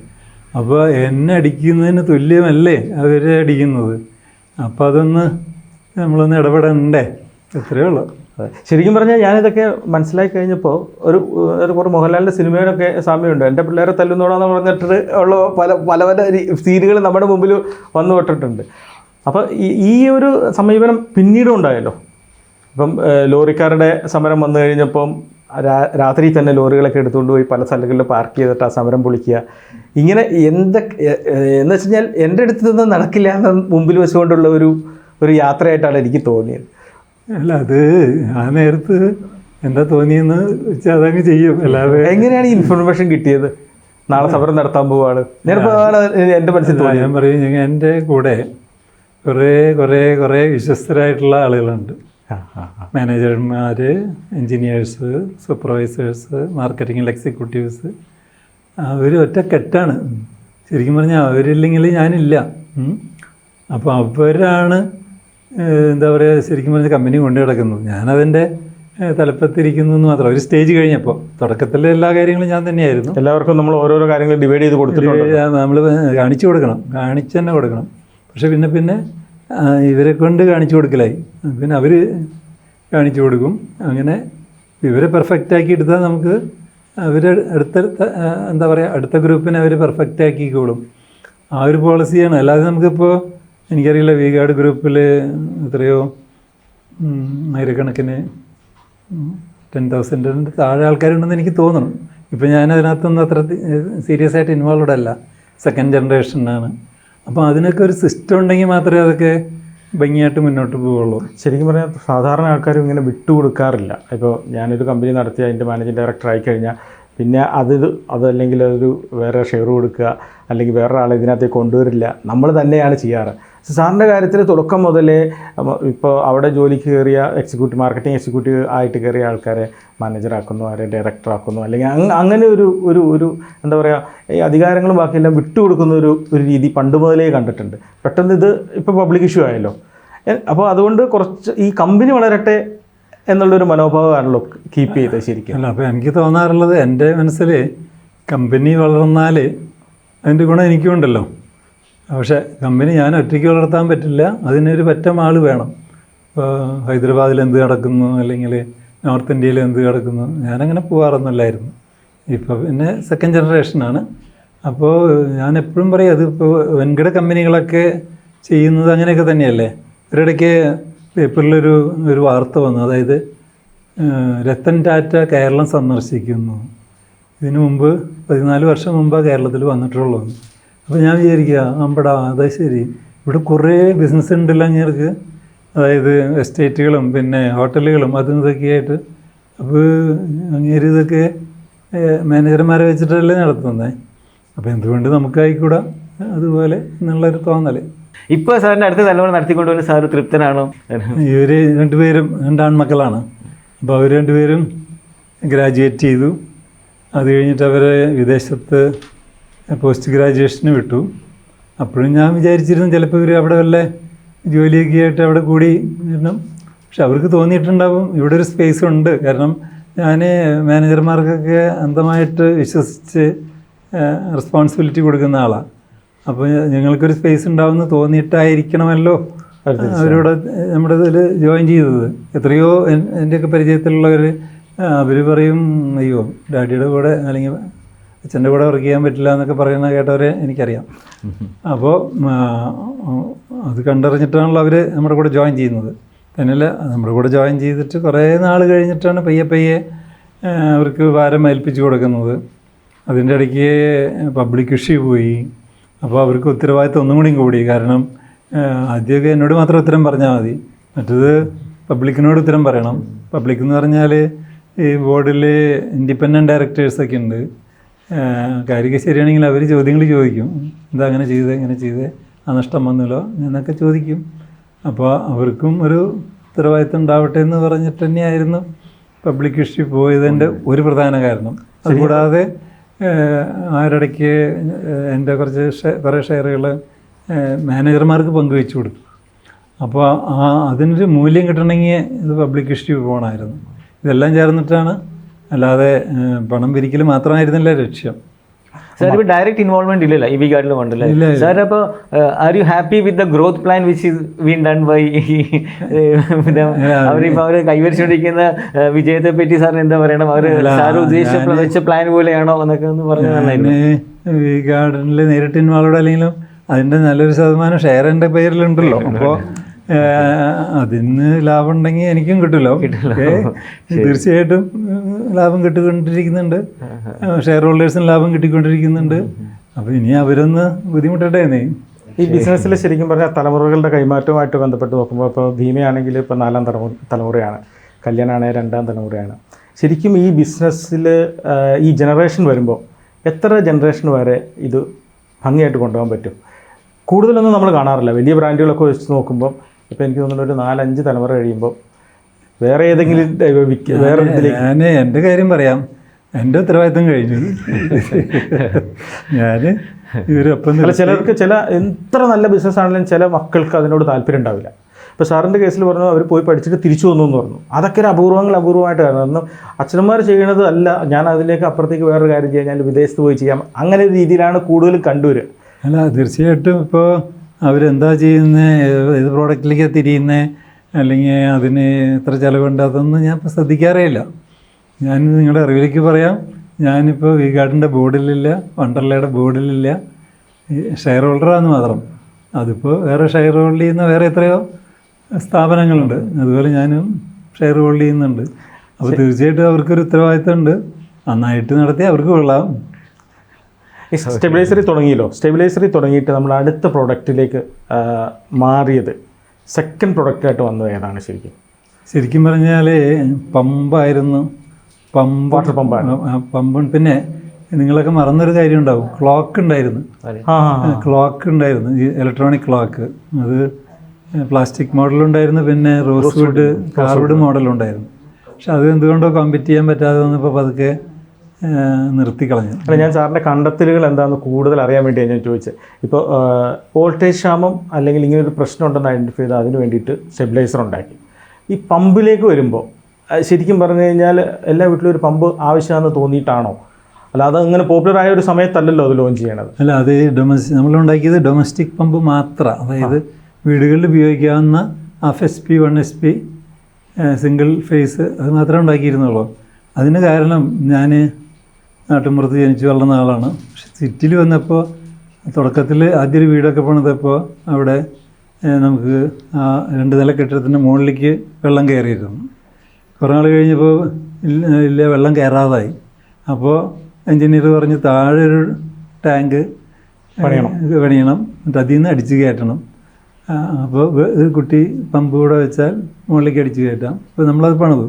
അപ്പോൾ എന്നെ അടിക്കുന്നതിന് തുല്യമല്ലേ അവരെ അടിക്കുന്നത്. അപ്പോൾ അതൊന്ന് നമ്മളൊന്ന് ഇടപെടണ്ടേ, എത്രയേ ഉള്ളൂ. ശരിക്കും പറഞ്ഞാൽ ഞാനിതൊക്കെ മനസ്സിലാക്കി കഴിഞ്ഞപ്പോൾ ഒരു കുറേ മോഹൻലാലിൻ്റെ സിനിമയോടൊക്കെ സാമ്യമുണ്ട്. എൻ്റെ പിള്ളേരെ തല്ലുന്നോടാന്ന് പറഞ്ഞിട്ട് ഉള്ള പല പല പല സീനുകൾ നമ്മുടെ മുമ്പിൽ വന്നു പെട്ടിട്ടുണ്ട്. അപ്പോൾ ഈ ഒരു സമീപനം പിന്നീടും ഉണ്ടായല്ലോ. ഇപ്പം ലോറിക്കാരുടെ സമരം വന്നു കഴിഞ്ഞപ്പം രാത്രി തന്നെ ലോറികളൊക്കെ എടുത്തുകൊണ്ട് പോയി പല സ്ഥലങ്ങളിൽ പാർക്ക് ചെയ്തിട്ട് ആ സമരം പൊളിക്കുക. ഇങ്ങനെ എന്തൊക്കെ എന്ന് വെച്ച് കഴിഞ്ഞാൽ എൻ്റെ അടുത്ത് നിന്ന് നടക്കില്ല എന്ന മുമ്പിൽ വെച്ചുകൊണ്ടുള്ള ഒരു യാത്രയായിട്ടാണ് എനിക്ക് തോന്നിയത്. അല്ല, അത് ആ നേരത്ത് എന്താ തോന്നിയെന്ന് വെച്ചാൽ അതങ്ങ് ചെയ്യും. അല്ലാതെ എങ്ങനെയാണ് ഈ ഇൻഫർമേഷൻ കിട്ടിയത്? നാളെ സമരം നടത്താൻ പോവാണ് ഞാനിപ്പോൾ എൻ്റെ മനസ്സിൽ തോന്നി. ഞാൻ പറയും, എൻ്റെ കൂടെ കുറേ വിശ്വസ്തരായിട്ടുള്ള ആളുകളുണ്ട്. മാനേജർമാർ, എൻജിനീയേഴ്സ്, സൂപ്പർവൈസേഴ്സ്, മാർക്കറ്റിംഗ് എക്സിക്യൂട്ടീവ്സ്. അവർ ഒറ്റക്കെട്ടാണ്. ശരിക്കും പറഞ്ഞാൽ അവരില്ലെങ്കിൽ ഞാനില്ല. അപ്പോൾ അവരാണ് എന്താ പറയുക, ശരിക്കും പറഞ്ഞാൽ കമ്പനി കൊണ്ടു കിടക്കുന്നത്. ഞാനതിൻ്റെ തലപ്പത്തിരിക്കുന്നു എന്ന് മാത്രം. ഒരു സ്റ്റേജ് കഴിഞ്ഞപ്പോൾ തുടക്കത്തിലെ എല്ലാ കാര്യങ്ങളും ഞാൻ തന്നെയായിരുന്നു. എല്ലാവർക്കും നമ്മൾ ഓരോരോ കാര്യങ്ങൾ ഡിവൈഡ് ചെയ്ത് കൊടുത്തിട്ടുണ്ട്. നമ്മൾ കാണിച്ചു കൊടുക്കണം, കാണിച്ചു തന്നെ കൊടുക്കണം. പക്ഷെ പിന്നെ ഇവരെ കൊണ്ട് കാണിച്ചു കൊടുക്കലായി. പിന്നെ അവർ കാണിച്ചു കൊടുക്കും. അങ്ങനെ ഇവരെ പെർഫെക്റ്റാക്കി എടുത്താൽ നമുക്ക് അവർ എന്താ പറയുക, അടുത്ത ഗ്രൂപ്പിനെ അവർ പെർഫെക്റ്റാക്കിക്കോളും. ആ ഒരു പോളിസിയാണ്. അല്ലാതെ നമുക്കിപ്പോൾ എനിക്കറിയില്ല, വി-ഗാർഡ് ഗ്രൂപ്പിൽ എത്രയോ ആയിരക്കണക്കിന് 10,000 താഴെ ആൾക്കാരുണ്ടെന്ന് എനിക്ക് തോന്നുന്നു. ഇപ്പം ഞാനതിനകത്തൊന്നും അത്ര സീരിയസ് ആയിട്ട് ഇൻവോൾവഡ് അല്ല, സെക്കൻഡ് ജനറേഷനാണ്. അപ്പോൾ അതിനൊക്കെ ഒരു സിസ്റ്റം ഉണ്ടെങ്കിൽ മാത്രമേ അതൊക്കെ ഭംഗിയായിട്ട് മുന്നോട്ട് പോവുള്ളൂ. ശരിക്കും പറഞ്ഞാൽ സാധാരണ ആൾക്കാരും ഇങ്ങനെ വിട്ടുകൊടുക്കാറില്ല. ഇപ്പോൾ ഞാനൊരു കമ്പനി നടത്തി അതിൻ്റെ മാനേജിങ് ഡയറക്ടർ ആയിക്കഴിഞ്ഞാൽ പിന്നെ അതല്ലെങ്കിൽ അതൊരു വേറെ ഷെയർ കൊടുക്കുക, അല്ലെങ്കിൽ വേറെ ആളെ ഇതിനകത്തേക്ക് കൊണ്ടുവരില്ല, നമ്മൾ തന്നെയാണ് ചെയ്യാറ്. സാറിൻ്റെ കാര്യത്തിൽ തുടക്കം മുതലേ ഇപ്പോൾ അവിടെ ജോലിക്ക് കയറിയ മാർക്കറ്റിംഗ് എക്സിക്യൂട്ടീവ് ആയിട്ട് കയറിയ ആൾക്കാരെ മാനേജറാക്കുന്നു, ആരെ ഡയറക്ടറാക്കുന്നു, അല്ലെങ്കിൽ അങ്ങനെ ഒരു എന്താ പറയുക, ഈ അധികാരങ്ങളും ബാക്കിയെല്ലാം വിട്ടുകൊടുക്കുന്ന ഒരു രീതി പണ്ട് മുതലേ കണ്ടിട്ടുണ്ട്. പെട്ടെന്ന് ഇത് ഇപ്പോൾ പബ്ലിക് ഇഷ്യൂ ആയല്ലോ. അപ്പോൾ അതുകൊണ്ട് കുറച്ച് ഈ കമ്പനി വളരട്ടെ എന്നുള്ളൊരു മനോഭാവമാണല്ലോ കീപ്പ് ചെയ്തത് ശരിക്കും. അല്ല, അപ്പോൾ എനിക്ക് തോന്നാറുള്ളത്, എൻ്റെ മനസ്സിൽ കമ്പനി വളർന്നാൽ അതിൻ്റെ ഗുണം എനിക്കുണ്ടല്ലോ. പക്ഷേ കമ്പനി ഞാൻ ഒറ്റയ്ക്ക് വളർത്താൻ പറ്റില്ല, അതിനൊരു പറ്റം ആൾ വേണം. ഇപ്പോൾ ഹൈദരാബാദിൽ എന്ത് നടക്കുന്നു, അല്ലെങ്കിൽ നോർത്ത് ഇന്ത്യയിൽ എന്ത് നടക്കുന്നു, ഞാനങ്ങനെ പോകാറൊന്നുമില്ലായിരുന്നു. ഇപ്പോൾ പിന്നെ സെക്കൻഡ് ജനറേഷനാണ്. അപ്പോൾ ഞാൻ എപ്പോഴും പറയും, അതിപ്പോൾ വൻകിട കമ്പനികളൊക്കെ ചെയ്യുന്നത് അങ്ങനെയൊക്കെ തന്നെയല്ലേ. ഒരിടയ്ക്ക് പേപ്പറിലൊരു വാർത്ത വന്നു, അതായത് രത്തൻ ടാറ്റ കേരളം സന്ദർശിക്കുന്നു. ഇതിനു മുമ്പ് 14 വർഷം മുമ്പാണ് കേരളത്തിൽ വന്നിട്ടുള്ളൂ. അപ്പോൾ ഞാൻ വിചാരിക്കുക, അമ്പടാ അത് ശരി, ഇവിടെ കുറേ ബിസിനസ് ഉണ്ടല്ലോ അങ്ങേർക്ക്, അതായത് എസ്റ്റേറ്റുകളും പിന്നെ ഹോട്ടലുകളും അതും ഇതൊക്കെയായിട്ട്. അപ്പോൾ അങ്ങേര് ഇതൊക്കെ മാനേജർമാരെ വെച്ചിട്ടല്ലേ നടത്തുന്നത്. അപ്പോൾ എന്തുകൊണ്ട് നമുക്കായിക്കൂടാ അതുപോലെ എന്നുള്ളൊരു തോന്നൽ. ഇപ്പോൾ സാറിൻ്റെ അടുത്ത തലമുറ നടത്തിക്കൊണ്ടുവന്ന് സാറ് തൃപ്തനാണോ? ഇവർ രണ്ടുപേരും 2 ആൺമക്കളാണ്. അപ്പോൾ അവർ രണ്ടുപേരും ഗ്രാജുവേറ്റ് ചെയ്തു. അത് കഴിഞ്ഞിട്ട് അവരെ വിദേശത്ത് പോസ്റ്റ് ഗ്രാജുവേഷന് വിട്ടു. അപ്പോഴും ഞാൻ വിചാരിച്ചിരുന്നു ചിലപ്പോൾ ഇവർ അവിടെ വല്ല ജോലിയൊക്കെ ആയിട്ട് അവിടെ കൂടി വരണം. പക്ഷെ അവർക്ക് തോന്നിയിട്ടുണ്ടാവും ഇവിടെ ഒരു സ്പേസ് ഉണ്ട്. കാരണം ഞാൻ മാനേജർമാർക്കൊക്കെ അന്ധമായിട്ട് വിശ്വസിച്ച് റെസ്പോൺസിബിലിറ്റി കൊടുക്കുന്ന ആളാണ്. അപ്പോൾ ഞങ്ങൾക്കൊരു സ്പേസ് ഉണ്ടാവുമെന്ന് തോന്നിയിട്ടായിരിക്കണമല്ലോ അവരോട് നമ്മുടെ ഇതിൽ ജോയിൻ ചെയ്തത്. എത്രയോ എൻ്റെയൊക്കെ പരിചയത്തിലുള്ളവർ അവർ പറയും, അയ്യോ ഡാഡിയുടെ കൂടെ അല്ലെങ്കിൽ അച്ഛൻ്റെ കൂടെ വർക്ക് ചെയ്യാൻ പറ്റില്ല എന്നൊക്കെ പറയുന്ന കേട്ടവരെ എനിക്കറിയാം. അപ്പോൾ അത് കണ്ടറിഞ്ഞിട്ടാണല്ലോ അവർ നമ്മുടെ കൂടെ ജോയിൻ ചെയ്യുന്നത്. തന്നെയല്ല, നമ്മുടെ കൂടെ ജോയിൻ ചെയ്തിട്ട് കുറേ നാൾ കഴിഞ്ഞിട്ടാണ് പയ്യെ അവർക്ക് ഭാരം ഏൽപ്പിച്ചു കൊടുക്കുന്നത്. അതിൻ്റെ ഇടയ്ക്ക് പബ്ലിക് ഇഷ്യൂ പോയി. അപ്പോൾ അവർക്ക് ഉത്തരവാദിത്വം ഒന്നും കൂടിയും കൂടി. കാരണം ആദ്യമൊക്കെ എന്നോട് മാത്രം ഉത്തരം പറഞ്ഞാൽ മതി, മറ്റത് പബ്ലിക്കിനോട് ഉത്തരം പറയണം. പബ്ലിക് എന്ന് പറഞ്ഞാൽ ഈ ബോർഡിൽ ഇൻഡിപെൻഡൻറ്റ് ഡയറക്ടേഴ്സൊക്കെ ഉണ്ട്. കാര്യമൊക്കെ ശരിയാണെങ്കിൽ അവർ ചോദ്യങ്ങൾ ചോദിക്കും. എന്താ അങ്ങനെ ചെയ്തത്, ഇങ്ങനെ ചെയ്തത്, ആ നഷ്ടം വന്നല്ലോ എന്നൊക്കെ ചോദിക്കും. അപ്പോൾ അവർക്കും ഒരു ഉത്തരവാദിത്വം ഉണ്ടാവട്ടെ എന്ന് പറഞ്ഞിട്ട് തന്നെയായിരുന്നു പബ്ലിക് ഇഷ്യൂ പോയതിൻ്റെ ഒരു പ്രധാന കാരണം. അതുകൂടാതെ ആരിടയ്ക്ക് എൻ്റെ കുറേ ഷെയറുകൾ മാനേജർമാർക്ക് പങ്കുവെച്ചു കൊടുത്തു. അപ്പോൾ അതിനൊരു മൂല്യം കിട്ടണമെങ്കിൽ ഇത് പബ്ലിക് ഇഷ്യൂ പോകണമായിരുന്നു. ഇതെല്ലാം ചേർന്നിട്ടാണ്, അല്ലാതെ പണം പിരിക്കൽ മാത്രമായിരുന്നില്ല ലക്ഷ്യം. സാർ ഇപ്പോൾ ഡയറക്റ്റ് ഇൻവോൾവ്മെന്റ് ഇല്ലല്ലോ ഈ വികാർഡിൽ ഉണ്ടല്ലേ സാർ? അപ്പോൾ are you happy with the growth plan which is been done by അവരിപ്പോൾ അവർ കൈവരിച്ചുകൊണ്ടിരിക്കുന്ന വിജയത്തെ പറ്റി സാറിന് എന്താ പറയണം? അവർ സാർ ഉദ്ദേശിച്ച പ്ലാൻ പോലെയാണോ എന്നൊക്കെ ഒന്ന് പറഞ്ഞു. വികാർഡിൽ നേരിട്ട് ഇൻവോൾവ് അല്ലെങ്കിലും അതിൻ്റെ നല്ലൊരു ശതമാനം ഷെയർ എൻ്റെ പേരിലുണ്ടല്ലോ. അപ്പോൾ അതിന് ലാഭം ഉണ്ടെങ്കിൽ എനിക്കും കിട്ടുമല്ലോ. തീർച്ചയായിട്ടും ലാഭം കിട്ടിക്കൊണ്ടിരിക്കുന്നുണ്ട്, ഷെയർ ഹോൾഡേഴ്സിന് ലാഭം കിട്ടിക്കൊണ്ടിരിക്കുന്നുണ്ട്. അപ്പോൾ ഇനി അവരൊന്ന് ബുദ്ധിമുട്ടട്ടെ. ഈ ബിസിനസ്സിൽ ശരിക്കും പറഞ്ഞാൽ തലമുറകളുടെ കൈമാറ്റവുമായിട്ട് ബന്ധപ്പെട്ട് നോക്കുമ്പോൾ ഇപ്പോൾ ഭീമയാണെങ്കിൽ ഇപ്പോൾ 4ാം തലമുറയാണ്, കല്യാണാണെങ്കിൽ 2ാം തലമുറയാണ്. ശരിക്കും ഈ ബിസിനസ്സിൽ ഈ ജനറേഷൻ വരുമ്പോൾ എത്ര ജനറേഷൻ വരെ ഇത് ഭംഗിയായിട്ട് കൊണ്ടുപോകാൻ പറ്റും? കൂടുതലൊന്നും നമ്മൾ കാണാറില്ല. വലിയ ബ്രാൻഡുകളൊക്കെ വെച്ച് നോക്കുമ്പോൾ ഇപ്പോൾ എനിക്ക് തോന്നുന്നു ഒരു 4-5 തലമുറ കഴിയുമ്പോൾ വേറെ ഏതെങ്കിലും വേറെ ഞാൻ എൻ്റെ കാര്യം പറയാം. എൻ്റെ ഉത്തരവാദിത്തം കഴിഞ്ഞു. ഞാൻ ഇവരൊപ്പം ചിലർക്ക് എത്ര നല്ല ബിസിനസ് ആണെങ്കിലും ചില മക്കൾക്ക് അതിനോട് താല്പര്യം ഉണ്ടാവില്ല. ഇപ്പോൾ സാറിൻ്റെ കേസിൽ പറഞ്ഞു അവർ പോയി പഠിച്ചിട്ട് തിരിച്ചു വന്നു എന്ന് പറഞ്ഞു. അതൊക്കെ ഒരു അപൂർവമായിട്ട് കാരണം അച്ഛനന്മാർ ചെയ്യണത് അല്ല, ഞാൻ അതിലേക്ക് അപ്പുറത്തേക്ക് വേറൊരു കാര്യം ചെയ്യാം, ഞാൻ വിദേശത്ത് പോയി ചെയ്യാം, അങ്ങനെ ഒരു രീതിയിലാണ് കൂടുതലും കണ്ടുവരിക. അല്ല, തീർച്ചയായിട്ടും ഇപ്പോൾ അവരെന്താ ചെയ്യുന്നത്, ഏത് പ്രോഡക്റ്റിലേക്ക് തിരിയുന്നത്, അല്ലെങ്കിൽ അതിന് എത്ര ചിലവുണ്ട്, അതൊന്നും ഞാൻ ഇപ്പോൾ ശ്രദ്ധിക്കാറേ ഇല്ല. ഞാൻ നിങ്ങളുടെ അറിവിലേക്ക് പറയാം, ഞാനിപ്പോൾ വികാർഡിൻ്റെ ബോർഡിലില്ല, വണ്ടർലയുടെ ബോർഡിലില്ല, ഷെയർ ഹോൾഡറാന്ന് മാത്രം. അതിപ്പോൾ വേറെ ഷെയർ ഹോൾഡ് ചെയ്യുന്ന വേറെ എത്രയോ സ്ഥാപനങ്ങളുണ്ട്, അതുപോലെ ഞാനും ഷെയർ ഹോൾഡ് ചെയ്യുന്നുണ്ട്. അപ്പോൾ തീർച്ചയായിട്ടും അവർക്കൊരു ഉത്തരവാദിത്തം ഉണ്ട്. നന്നായിട്ട് നടത്തി അവർക്ക് കൊള്ളാം. ഈ സ്റ്റെബിലൈസറി തുടങ്ങിയല്ലോ, സ്റ്റെബിലൈസറി തുടങ്ങിയിട്ട് നമ്മൾ അടുത്ത പ്രോഡക്റ്റിലേക്ക് മാറിയത് സെക്കൻഡ് പ്രോഡക്റ്റായിട്ട് വന്നത് ഏതാണ്? ശരിക്കും പറഞ്ഞാൽ പമ്പായിരുന്നു. വാട്ടർ പമ്പാണ്. പമ്പും പിന്നെ നിങ്ങളൊക്കെ മറന്നൊരു കാര്യം ഉണ്ടാവും, ക്ലോക്ക് ഉണ്ടായിരുന്നു. ക്ലോക്ക് ഉണ്ടായിരുന്നു, ഈ ഇലക്ട്രോണിക് ക്ലോക്ക്. അത് പ്ലാസ്റ്റിക് മോഡലുണ്ടായിരുന്നു, പിന്നെ റോസ് വുഡ് കാർവുഡ് മോഡലുണ്ടായിരുന്നു. പക്ഷെ അത് എന്തുകൊണ്ടോ കോമ്പറ്റ് ചെയ്യാൻ പറ്റാതെ വന്നപ്പോൾ പതുക്കെ നിർത്തിക്കളഞ്ഞു. അല്ല, ഞാൻ സാറിൻ്റെ കണ്ടെത്തലുകൾ എന്താണെന്ന് കൂടുതൽ അറിയാൻ വേണ്ടിയാണ് ഞാൻ ചോദിച്ചത്. ഇപ്പോൾ വോൾട്ടേജ് ക്ഷാമം അല്ലെങ്കിൽ ഇങ്ങനൊരു പ്രശ്നം ഉണ്ടെന്ന് ഐഡൻറ്റിഫൈ ചെയ്ത് അതിന് വേണ്ടിയിട്ട് സ്റ്റെബിലൈസർ ഉണ്ടാക്കി. ഈ പമ്പിലേക്ക് വരുമ്പോൾ ശരിക്കും പറഞ്ഞു കഴിഞ്ഞാൽ എല്ലാ വീട്ടിലും ഒരു പമ്പ് ആവശ്യമാണെന്ന് തോന്നിയിട്ടാണോ? അല്ല, അത് അങ്ങനെ പോപ്പുലർ ആയ ഒരു സമയത്തല്ലല്ലോ അത് ലോഞ്ച് ചെയ്യണത്. അല്ല, അത് നമ്മളുണ്ടാക്കിയത് ഡൊമസ്റ്റിക് പമ്പ് മാത്രം, അതായത് വീടുകളിൽ ഉപയോഗിക്കാവുന്ന FSP 1SP സിംഗിൾ ഫേസ് അത് മാത്രമേ ഉണ്ടാക്കിയിരുന്നുള്ളൂ. അതിന് കാരണം ഞാൻ നാട്ടിൻപുറത്ത് ജനിച്ചു വളർന്ന ആളാണ്. പക്ഷെ സിറ്റിയിൽ വന്നപ്പോൾ തുടക്കത്തിൽ ആദ്യമൊരു വീടൊക്കെ പണിതപ്പോൾ അവിടെ നമുക്ക് ആ 2 നില കെട്ടിടത്തിൻ്റെ മുകളിലേക്ക് വെള്ളം കയറിയിരുന്നു. കുറേ നാൾ കഴിഞ്ഞപ്പോൾ ഇല്ല, വെള്ളം കയറാതായി. അപ്പോൾ എൻജിനീയർ പറഞ്ഞു താഴെ ഒരു ടാങ്ക് പണിയണം, എന്നിട്ട് അതിൽ നിന്ന് അടിച്ച് കയറ്റണം. അപ്പോൾ ഒരു കുട്ടി പമ്പ് കൂടെ വെച്ചാൽ മുകളിലേക്ക് അടിച്ച് കയറ്റാം. അപ്പോൾ നമ്മളത് പണിതു.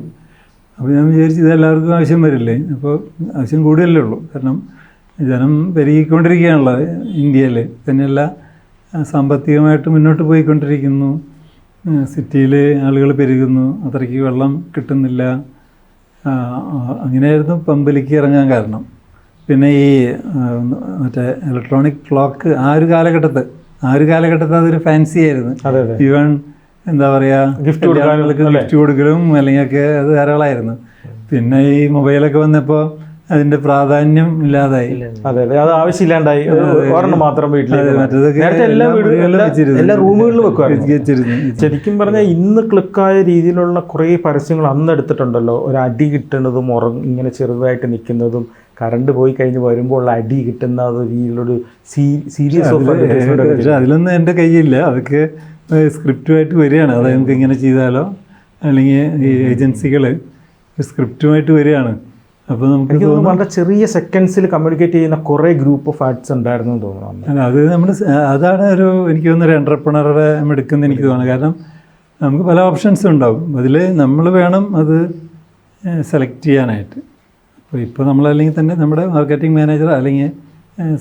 അപ്പോൾ ഞാൻ വിചാരിച്ചു ഇതെല്ലാവർക്കും ആവശ്യം വരില്ലേ, അപ്പോൾ ആവശ്യം കൂടുതലേ ഉള്ളൂ. കാരണം ജനം പെരുകിക്കൊണ്ടിരിക്കുകയാണല്ലോ ഇന്ത്യയിൽ, തന്നെയല്ല സാമ്പത്തികമായിട്ട് മുന്നോട്ട് പോയിക്കൊണ്ടിരിക്കുന്നു. സിറ്റിയിൽ ആളുകൾ പെരുകുന്നു, അത്രയ്ക്ക് വെള്ളം കിട്ടുന്നില്ല. അങ്ങനെയായിരുന്നു പമ്പിലേക്ക് ഇറങ്ങാൻ കാരണം. പിന്നെ ഈ മറ്റേ ഇലക്ട്രോണിക് ക്ലോക്ക് ആ ഒരു കാലഘട്ടത്തിൽ അതൊരു ഫാൻസി ആയിരുന്നു. ഈവൻ എന്താ പറയുക, ഗിഫ്റ്റ് കൊടുക്കലും അല്ലെങ്കിൽ ഒക്കെ അത് ധാരാളമായിരുന്നു. പിന്നെ ഈ മൊബൈലൊക്കെ വന്നപ്പോൾ അതിൻ്റെ പ്രാധാന്യം ഇല്ലാതായി. അതെ, അത് ആവശ്യമില്ലാണ്ടായി. ഒരെണ്ണം മാത്രം വീട്ടിൽ, എല്ലാ റൂമുകളിലും വെക്കുമായിരുന്നു. ശരിക്കും പറഞ്ഞാൽ ഇന്ന് ക്ലിക്കായ രീതിയിലുള്ള കുറേ പരസ്യങ്ങൾ അന്ന് എടുത്തിട്ടുണ്ടല്ലോ. ഒരു അടി കിട്ടുന്നതും ഇങ്ങനെ ചെറുതായിട്ട് നിൽക്കുന്നതും കറണ്ട് പോയി കഴിഞ്ഞ് വരുമ്പോൾ ഉള്ള അടി കിട്ടുന്ന രീതിയിലൊരു സീരിയസ് ഓഫ്. പക്ഷെ അതിലൊന്നും എൻ്റെ കയ്യില്ല, അതൊക്കെ സ്ക്രിപ്റ്റുമായിട്ട് വരികയാണ്. അതായത് നമുക്ക് ഇങ്ങനെ ചെയ്താലോ, അല്ലെങ്കിൽ ഈ ഏജൻസികൾ സ്ക്രിപ്റ്റുമായിട്ട് വരികയാണ്. അപ്പോൾ നമുക്ക് എനിക്ക് തോന്നുന്നു വളരെ ചെറിയ സെക്കൻഡ്സിൽ കമ്മ്യൂണിക്കേറ്റ് ചെയ്യുന്ന കുറേ ഗ്രൂപ്പ് ഓഫ് ആർട്സ് ഉണ്ടായിരുന്നു എന്ന് തോന്നുന്നു. അല്ല, അത് നമ്മൾ അതാണ് എനിക്ക് തോന്നുന്ന ഒരു എൻ്റർപ്രണറെ എടുക്കുന്നത് എനിക്ക് തോന്നുന്നു. കാരണം നമുക്ക് പല ഓപ്ഷൻസും ഉണ്ടാവും, അതിൽ നമ്മൾ വേണം അത് സെലക്ട് ചെയ്യാനായിട്ട്. ഇപ്പോൾ നമ്മളല്ലെങ്കിൽ തന്നെ നമ്മുടെ മാർക്കറ്റിംഗ് മാനേജർ അല്ലെങ്കിൽ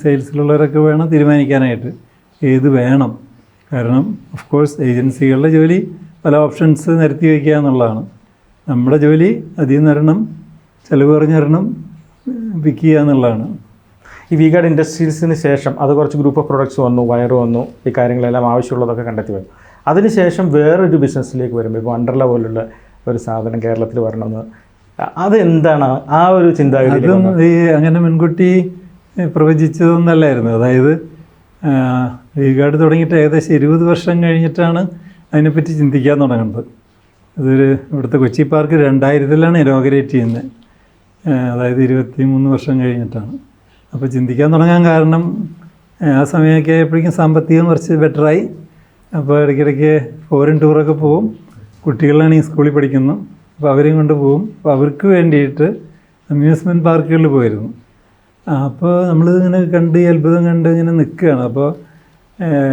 സെയിൽസിലുള്ളവരൊക്കെ വേണം തീരുമാനിക്കാനായിട്ട് ഏത് വേണം. കാരണം ഓഫ് കോഴ്സ് ഏജൻസികളുടെ ജോലി പല ഓപ്ഷൻസ് നിരത്തി വയ്ക്കുക എന്നുള്ളതാണ്. നമ്മുടെ ജോലി അതിൽ നിന്നൊരെണ്ണം ചിലവ് കുറഞ്ഞൊരെണ്ണം പിക്ക് ചെയ്യുക എന്നുള്ളതാണ്. ഈ വി-ഗാർഡ് ഇൻഡസ്ട്രീസിന് ശേഷം അത് കുറച്ച് ഗ്രൂപ്പ് ഓഫ് പ്രൊഡക്ട്സ് വന്നു, വയർ വന്നു, ഈ കാര്യങ്ങളെല്ലാം ആവശ്യമുള്ളതൊക്കെ കണ്ടെത്തി വന്നു. അതിനുശേഷം വേറൊരു ബിസിനസ്സിലേക്ക് വരുമ്പോൾ ഇപ്പോൾ വണ്ടർല പോലുള്ള ഒരു സാധനം കേരളത്തിൽ വരണമെന്ന് അതെന്താണ് ആ ഒരു ചിന്താഗതി? അതും ഈ അങ്ങനെ മുൻകൂട്ടി പ്രവചിച്ചതൊന്നല്ലായിരുന്നു. അതായത് വി-ഗാർഡ് തുടങ്ങിയിട്ട് ഏകദേശം 20 വർഷം കഴിഞ്ഞിട്ടാണ് അതിനെപ്പറ്റി ചിന്തിക്കാൻ തുടങ്ങുന്നത്. അതൊരു ഇവിടുത്തെ കൊച്ചി പാർക്ക് 2000-ലാണ് ഇനോഗ്രേറ്റ് ചെയ്യുന്നത്. അതായത് 23 വർഷം കഴിഞ്ഞിട്ടാണ്. അപ്പോൾ ചിന്തിക്കാൻ തുടങ്ങാൻ കാരണം ആ സമയമൊക്കെ ആയപ്പോഴേക്കും സാമ്പത്തികം കുറച്ച് ബെറ്ററായി. അപ്പോൾ ഇടയ്ക്കിടയ്ക്ക് ഫോറിൻ ടൂറൊക്കെ പോവും. കുട്ടികളാണെങ്കിൽ സ്കൂളിൽ പഠിക്കുന്നു, അപ്പോൾ അവരെയും കൊണ്ട് പോവും. അപ്പോൾ അവർക്ക് വേണ്ടിയിട്ട് അമ്യൂസ്മെൻറ്റ് പാർക്കുകളിൽ പോയിരുന്നു. അപ്പോൾ നമ്മളിതിങ്ങനെ കണ്ട് അത്ഭുതം കണ്ട് ഇങ്ങനെ നിൽക്കുകയാണ്. അപ്പോൾ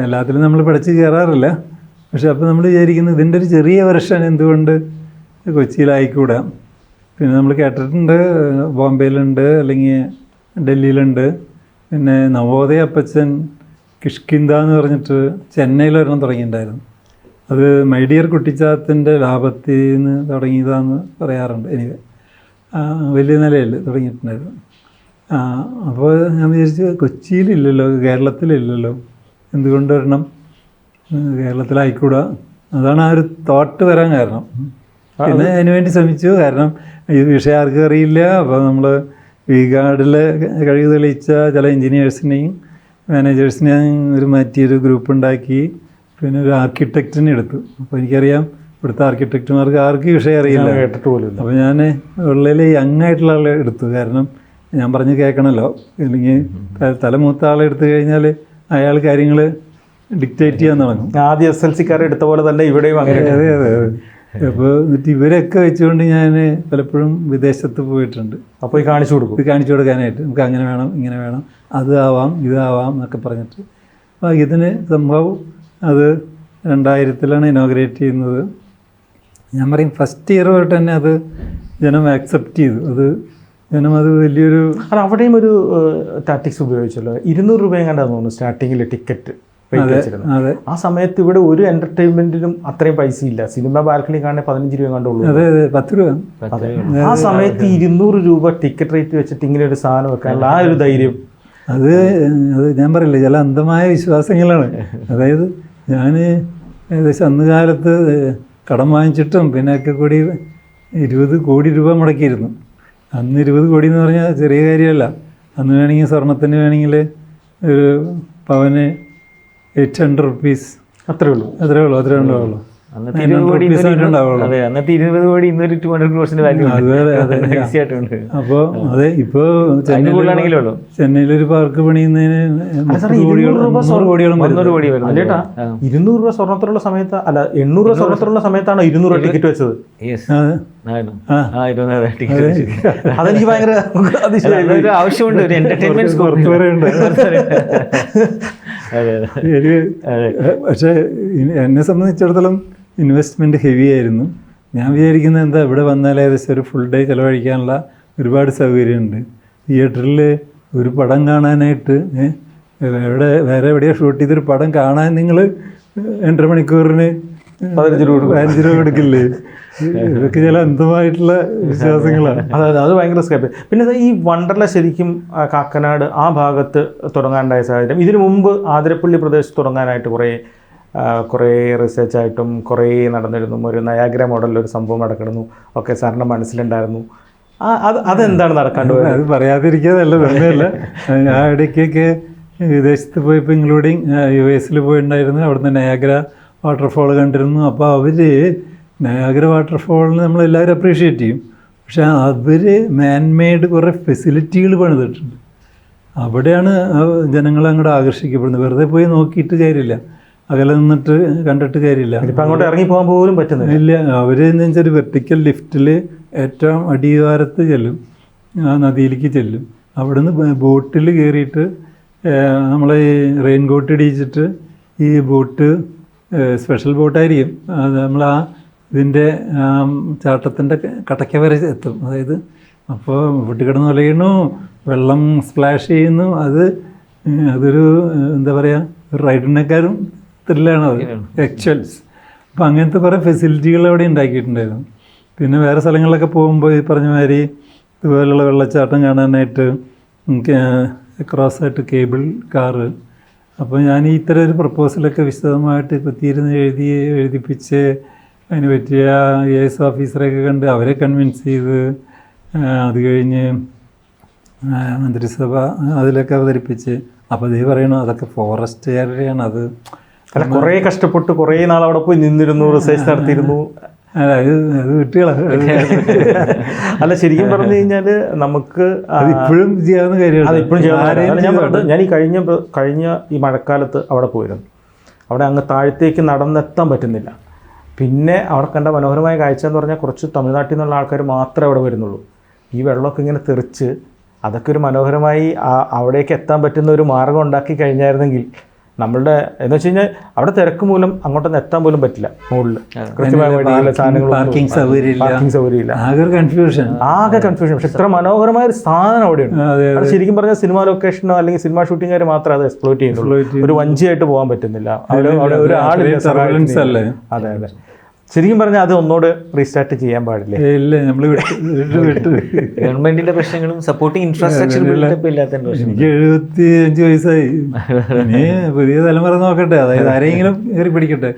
എല്ലാത്തിലും നമ്മൾ പഠിച്ച് കയറാറില്ല. പക്ഷെ അപ്പോൾ നമ്മൾ വിചാരിക്കുന്നത് ഇതിൻ്റെ ഒരു ചെറിയ വെർഷൻ എന്തുകൊണ്ട് കൊച്ചിയിലായിക്കൂടാ. പിന്നെ നമ്മൾ കേട്ടിട്ടുണ്ട് ബോംബെയിലുണ്ട്, അല്ലെങ്കിൽ ഡൽഹിയിലുണ്ട്. പിന്നെ നവോദയ അപ്പച്ചൻ കിഷ്കിന്ദ എന്ന് പറഞ്ഞിട്ട് ചെന്നൈയിലൊരെണ്ണം തുടങ്ങിയിട്ടുണ്ടായിരുന്നു. അത് മൈ ഡിയർ കുട്ടിച്ചാത്തൻ്റെ ലാഭത്തിൽ നിന്ന് തുടങ്ങിയതാണെന്ന് പറയാറുണ്ട്. എനിക്ക് വലിയ നിലയിൽ തുടങ്ങിയിട്ടുണ്ടായിരുന്നു. അപ്പോൾ ഞാൻ വിചാരിച്ചു കൊച്ചിയിലില്ലല്ലോ, കേരളത്തിലില്ലല്ലോ, എന്തുകൊണ്ട് വരണം, കേരളത്തിലായിക്കൂടാ. അതാണ് ആ ഒരു തോട്ട് വരാൻ കാരണം. പിന്നെ അതിനുവേണ്ടി ശ്രമിച്ചു. കാരണം ഈ വിഷയം ആർക്കും അറിയില്ല. അപ്പോൾ നമ്മൾ വി-ഗാർഡിൽ കഴിവ് തെളിയിച്ച ചില എൻജിനീയേഴ്സിനെയും മാനേജേഴ്സിനെയും മാറ്റിയൊരു ഗ്രൂപ്പ് ഉണ്ടാക്കി. പിന്നെ ഒരു ആർക്കിടെക്റ്റിനെ എടുത്തു. അപ്പോൾ എനിക്കറിയാം ഇവിടുത്തെ ആർക്കിടെക്റ്റുമാർക്ക് ആർക്കും വിഷയം അറിയില്ല, കേട്ടിട്ട് പോലും. അപ്പോൾ ഞാൻ ഉള്ളിൽ യങ് ആയിട്ടുള്ള ആളെ എടുത്തു. കാരണം ഞാൻ പറഞ്ഞ് കേൾക്കണമല്ലോ, അല്ലെങ്കിൽ തലമൂത്ത ആളെ എടുത്തു കഴിഞ്ഞാൽ അയാൾ കാര്യങ്ങൾ ഡിക്റ്റേറ്റ് ചെയ്യാൻ തുടങ്ങും. ആദ്യം SLC-ക്കാരെ എടുത്ത പോലെ തന്നെ ഇവിടെയും അങ്ങനെ. അതെ അതെ അതെ. അപ്പോൾ എന്നിട്ട് ഇവരൊക്കെ വെച്ചുകൊണ്ട് ഞാൻ പലപ്പോഴും വിദേശത്ത് പോയിട്ടുണ്ട്. അപ്പോൾ ഈ കാണിച്ചു കൊടുക്കും, ഇത് കാണിച്ചു കൊടുക്കാനായിട്ട്. നമുക്ക് അങ്ങനെ വേണം, ഇങ്ങനെ വേണം, അത് ആവാം, ഇതാവാം എന്നൊക്കെ പറഞ്ഞിട്ട്. അപ്പോൾ ഇതിന് സംഭവം അത് 2000-ലാണ് ഇനോഗ്രേറ്റ് ചെയ്യുന്നത്. ഞാൻ പറയും ഫസ്റ്റ് ഇയർ തൊട്ട് തന്നെ അത് ജനം ആക്സെപ്റ്റ് ചെയ്തു. അത് ജനം അത് വലിയൊരു അവിടെയും ഒരു ടാറ്റിക്സ് ഉപയോഗിച്ചല്ലോ. 200 രൂപയും കണ്ടാന്ന് തോന്നുന്നു സ്റ്റാർട്ടിങ്ങിൽ ടിക്കറ്റ്. അതെ. ആ സമയത്ത് ഇവിടെ ഒരു എന്റർടൈൻമെന്റിനും അത്രയും പൈസ ഇല്ല. സിനിമ ബാൽക്കണി കാണാൻ 15 രൂപ കണ്ടുള്ളൂ. അതെ അതെ, 10 രൂപ. ആ സമയത്ത് 200 രൂപ ടിക്കറ്റ് റേറ്റ് വെച്ചിട്ട് ഇങ്ങനെ ഒരു സാധനം വെക്കാനുള്ള ആ ഒരു ധൈര്യം, അത് ഞാൻ പറയില്ലേ, ചില അന്ധമായ വിശ്വാസങ്ങളാണ്. അതായത് ഞാൻ ഏകദേശം അന്ന് കാലത്ത് കടം വാങ്ങിച്ചിട്ടും പിന്നെ ഒക്കെ കൂടി 20 കോടി രൂപ മുടക്കിയിരുന്നു. അന്ന് 20 കോടി എന്ന് പറഞ്ഞാൽ ചെറിയ കാര്യമല്ല. അന്ന് വേണമെങ്കിൽ സ്വർണത്തിന് വേണമെങ്കിൽ ഒരു പവന് 800 റുപ്പീസ് അത്രേ ഉള്ളൂ. അന്നത്തെ 20 കോടി ഇന്നൊരു 200 ക്രോസിന്റെ വാല്യൂ ഉണ്ട്. അപ്പോൾ അതെ, ഇപ്പോൾ ചെന്നൈയിലൊരു പാർക്ക് പണിയുന്നതിന് 100 കോടിയോളം. 200 രൂപ സ്വർണത്തിലുള്ള സമയത്ത് അല്ല, 800 രൂപ സ്വർണത്തിലുള്ള സമയത്താണ് 200 രൂപ ടിക്കറ്റ് വെച്ചത്. അതെനിക്ക് ഭയങ്കര ആവശ്യമുണ്ട്, ഒരു എന്റർടൈൻമെന്റ് പക്ഷേ എന്നെ സംബന്ധിച്ചിടത്തോളം ഇൻവെസ്റ്റ്മെൻറ്റ് ഹെവി ആയിരുന്നു. ഞാൻ വിചാരിക്കുന്നത് എന്താ, ഇവിടെ വന്നാൽ ഏകദേശം ഒരു ഫുൾ ഡേ ചിലവഴിക്കാനുള്ള ഒരുപാട് സൗകര്യമുണ്ട്. തിയേറ്ററിൽ ഒരു പടം കാണാനായിട്ട് വേറെ എവിടെയാണ് ഷൂട്ട് ചെയ്തൊരു പടം കാണാൻ നിങ്ങൾ 2.5 മണിക്കൂറിന് 15 രൂപ കൊടുക്കില്ലേ? ഇതൊക്കെ ചില അന്ധമായിട്ടുള്ള വിശ്വാസങ്ങളാണ്. അതെ, അത് ഭയങ്കര സ്കേപ്പ്. പിന്നെ ഈ വണ്ടർല ശരിക്കും കാക്കനാട് ആ ഭാഗത്ത് തുടങ്ങാനുണ്ടായ സാഹചര്യം, ഇതിനു മുമ്പ് ആതിരപ്പള്ളി പ്രദേശത്ത് തുടങ്ങാനായിട്ട് കുറേ റിസർച്ചായിട്ടും കുറേ നടന്നിരുന്നു. ഒരു നയാഗ്ര മോഡലിലൊരു സംഭവം നടക്കണമെന്നു ഒക്കെ സാറിൻ്റെ മനസ്സിലുണ്ടായിരുന്നു. അതെന്താണ് നടക്കാണ്ട് പോയത്? അത് പറയാതിരിക്കുക നല്ലതല്ല. ആ ഇടയ്ക്കൊക്കെ വിദേശത്ത് പോയപ്പോൾ ഇൻക്ലൂഡിങ് US പോയിട്ടുണ്ടായിരുന്നു. അവിടുന്ന് നയാഗ്ര വാട്ടർഫോൾ കണ്ടിരുന്നു. അപ്പോൾ അവർ നയാഗ്ര വാട്ടർഫോളിന് നമ്മളെല്ലാവരും അപ്രീഷിയേറ്റ് ചെയ്യും. പക്ഷേ അവർ മാൻമെയ്ഡ് കുറേ ഫെസിലിറ്റികൾ പണിതിട്ടുണ്ട്. അവിടെയാണ് ജനങ്ങളെ അങ്ങോട്ട് ആകർഷിക്കപ്പെടുന്നത്. വെറുതെ പോയി നോക്കിയിട്ട് കാര്യമില്ല, അകലെ നിന്നിട്ട് കണ്ടിട്ട് കാര്യമില്ല. ഇപ്പം അങ്ങോട്ട് ഇറങ്ങി പോകാൻ പോലും പറ്റുന്നില്ല. ഇല്ല, അവർ എന്ന് വെച്ചാൽ ഒരു വെർട്ടിക്കൽ ലിഫ്റ്റിൽ ഏറ്റവും അടിവാരത്ത് ചെല്ലും. ആ നദിയിലേക്ക് ചെല്ലും. അവിടുന്ന് ബോട്ടിൽ കയറിയിട്ട് നമ്മൾ ഈ റെയിൻ കോട്ട് ഇടിച്ചിട്ട് ഈ ബോട്ട് സ്പെഷ്യൽ ബോട്ടായിരിക്കും. അത് നമ്മൾ ആ ഇതിൻ്റെ ചാട്ടത്തിൻ്റെ കടയ്ക്ക വരെ എത്തും. അതായത് അപ്പോൾ വീട്ടിൽ കിടന്ന് ഉലയുന്നു, വെള്ളം സ്പ്ലാഷ് ചെയ്യുന്നു. അതൊരു എന്താ പറയുക, ഒരു റൈഡിനേക്കാളും ത്രില്ലാണ് അത് ആക്ച്വൽസ്. അപ്പോൾ അങ്ങനത്തെ കുറേ ഫെസിലിറ്റികൾ അവിടെ ഉണ്ടാക്കിയിട്ടുണ്ടായിരുന്നു. പിന്നെ വേറെ സ്ഥലങ്ങളിലൊക്കെ പോകുമ്പോൾ ഈ പറഞ്ഞ മാതിരി ഇതുപോലുള്ള വെള്ളച്ചാട്ടം കാണാനായിട്ട് ക്രോസായിട്ട് കേബിൾ കാറ്. അപ്പോൾ ഞാൻ ഇത്തരം ഒരു പ്രപ്പോസലൊക്കെ വിശദമായിട്ട് കുത്തിയിരുന്ന് എഴുതിപ്പിച്ച് അതിന് പറ്റിയ AS ഓഫീസറെയൊക്കെ കണ്ട് അവരെ കൺവിൻസ് ചെയ്ത് അത് കഴിഞ്ഞ് മന്ത്രിസഭ അതിലൊക്കെ അവതരിപ്പിച്ച്. അപ്പോൾ ഇത് പറയണു അതൊക്കെ ഫോറസ്റ്റ് ഏരിയയാണ്. അത് അല്ല, കുറേ കഷ്ടപ്പെട്ട് കുറേ നാൾ അവിടെ പോയി നിന്നിരുന്നു, റിസർച്ച് നടത്തിയിരുന്നു. അല്ല അത് കുട്ടികളാണ്. അല്ല, ശരിക്കും പറഞ്ഞു കഴിഞ്ഞാൽ നമുക്ക് അതിപ്പോഴും ചെയ്യാവുന്ന കാര്യമാണ്. അതിപ്പോഴും ചെയ്യാൻ ഞാൻ ഈ കഴിഞ്ഞ ഈ മഴക്കാലത്ത് അവിടെ പോയിരുന്നു. അവിടെ അങ്ങ് താഴത്തേക്ക് നടന്നെത്താൻ പറ്റുന്നില്ല. പിന്നെ അവിടെ കണ്ട മനോഹരമായ കാഴ്ച എന്ന് പറഞ്ഞാൽ കുറച്ച് തമിഴ്നാട്ടിൽ നിന്നുള്ള ആൾക്കാർ മാത്രമേ അവിടെ വരുന്നുള്ളൂ. ഈ വെള്ളമൊക്കെ ഇങ്ങനെ തെറിച്ച് അതൊക്കെ ഒരു മനോഹരമായി അവിടേക്ക് എത്താൻ പറ്റുന്ന ഒരു മാർഗം ഉണ്ടാക്കി കഴിഞ്ഞായിരുന്നെങ്കിൽ നമ്മളുടെ എന്ന് വെച്ച് കഴിഞ്ഞാൽ അവിടെ തിരക്ക് മൂലം അങ്ങോട്ടൊന്ന് എത്താൻ പോലും പറ്റില്ല. മുകളിൽ കൃത്യമായ സാധനങ്ങൾ, പാർക്കിംഗ് സൗകര്യമില്ല, ആകെ കൺഫ്യൂഷൻ. പക്ഷെ ഇത്ര മനോഹരമായ ഒരു സാധനം അവിടെയുണ്ട്. അത് ശരിക്കും പറഞ്ഞാൽ സിനിമ ലൊക്കേഷനോ അല്ലെങ്കിൽ സിനിമ ഷൂട്ടിംഗുകാർ മാത്രമേ അത് എക്സ്പ്ലോയിറ്റ് ചെയ്യുന്നുള്ളൂ. ഒരു വഞ്ചിയായിട്ട് പോകാൻ പറ്റുന്നില്ല. അവിടെ ഒരാളില്ല. അതെ അതെ, ശരിക്കും പറഞ്ഞാൽ അത് ഒന്നോട് റീസ്റ്റാർട്ട് ചെയ്യാൻ പാടില്ല. ഇല്ല, നമ്മൾ ഗവൺമെന്റിന്റെ പ്രശ്നങ്ങളും സപ്പോർട്ടിങ് ഇൻഫ്രാസ്ട്രക്ചർ ബിൽഡപ്പ് ഇല്ലാത്ത പ്രശ്നം. എനിക്ക് 75 വയസ്സായി. ഇനി പുതിയ തലമുറ നോക്കട്ടെ, അതായത് ആരെങ്കിലും കയറി പിടിക്കട്ടെ.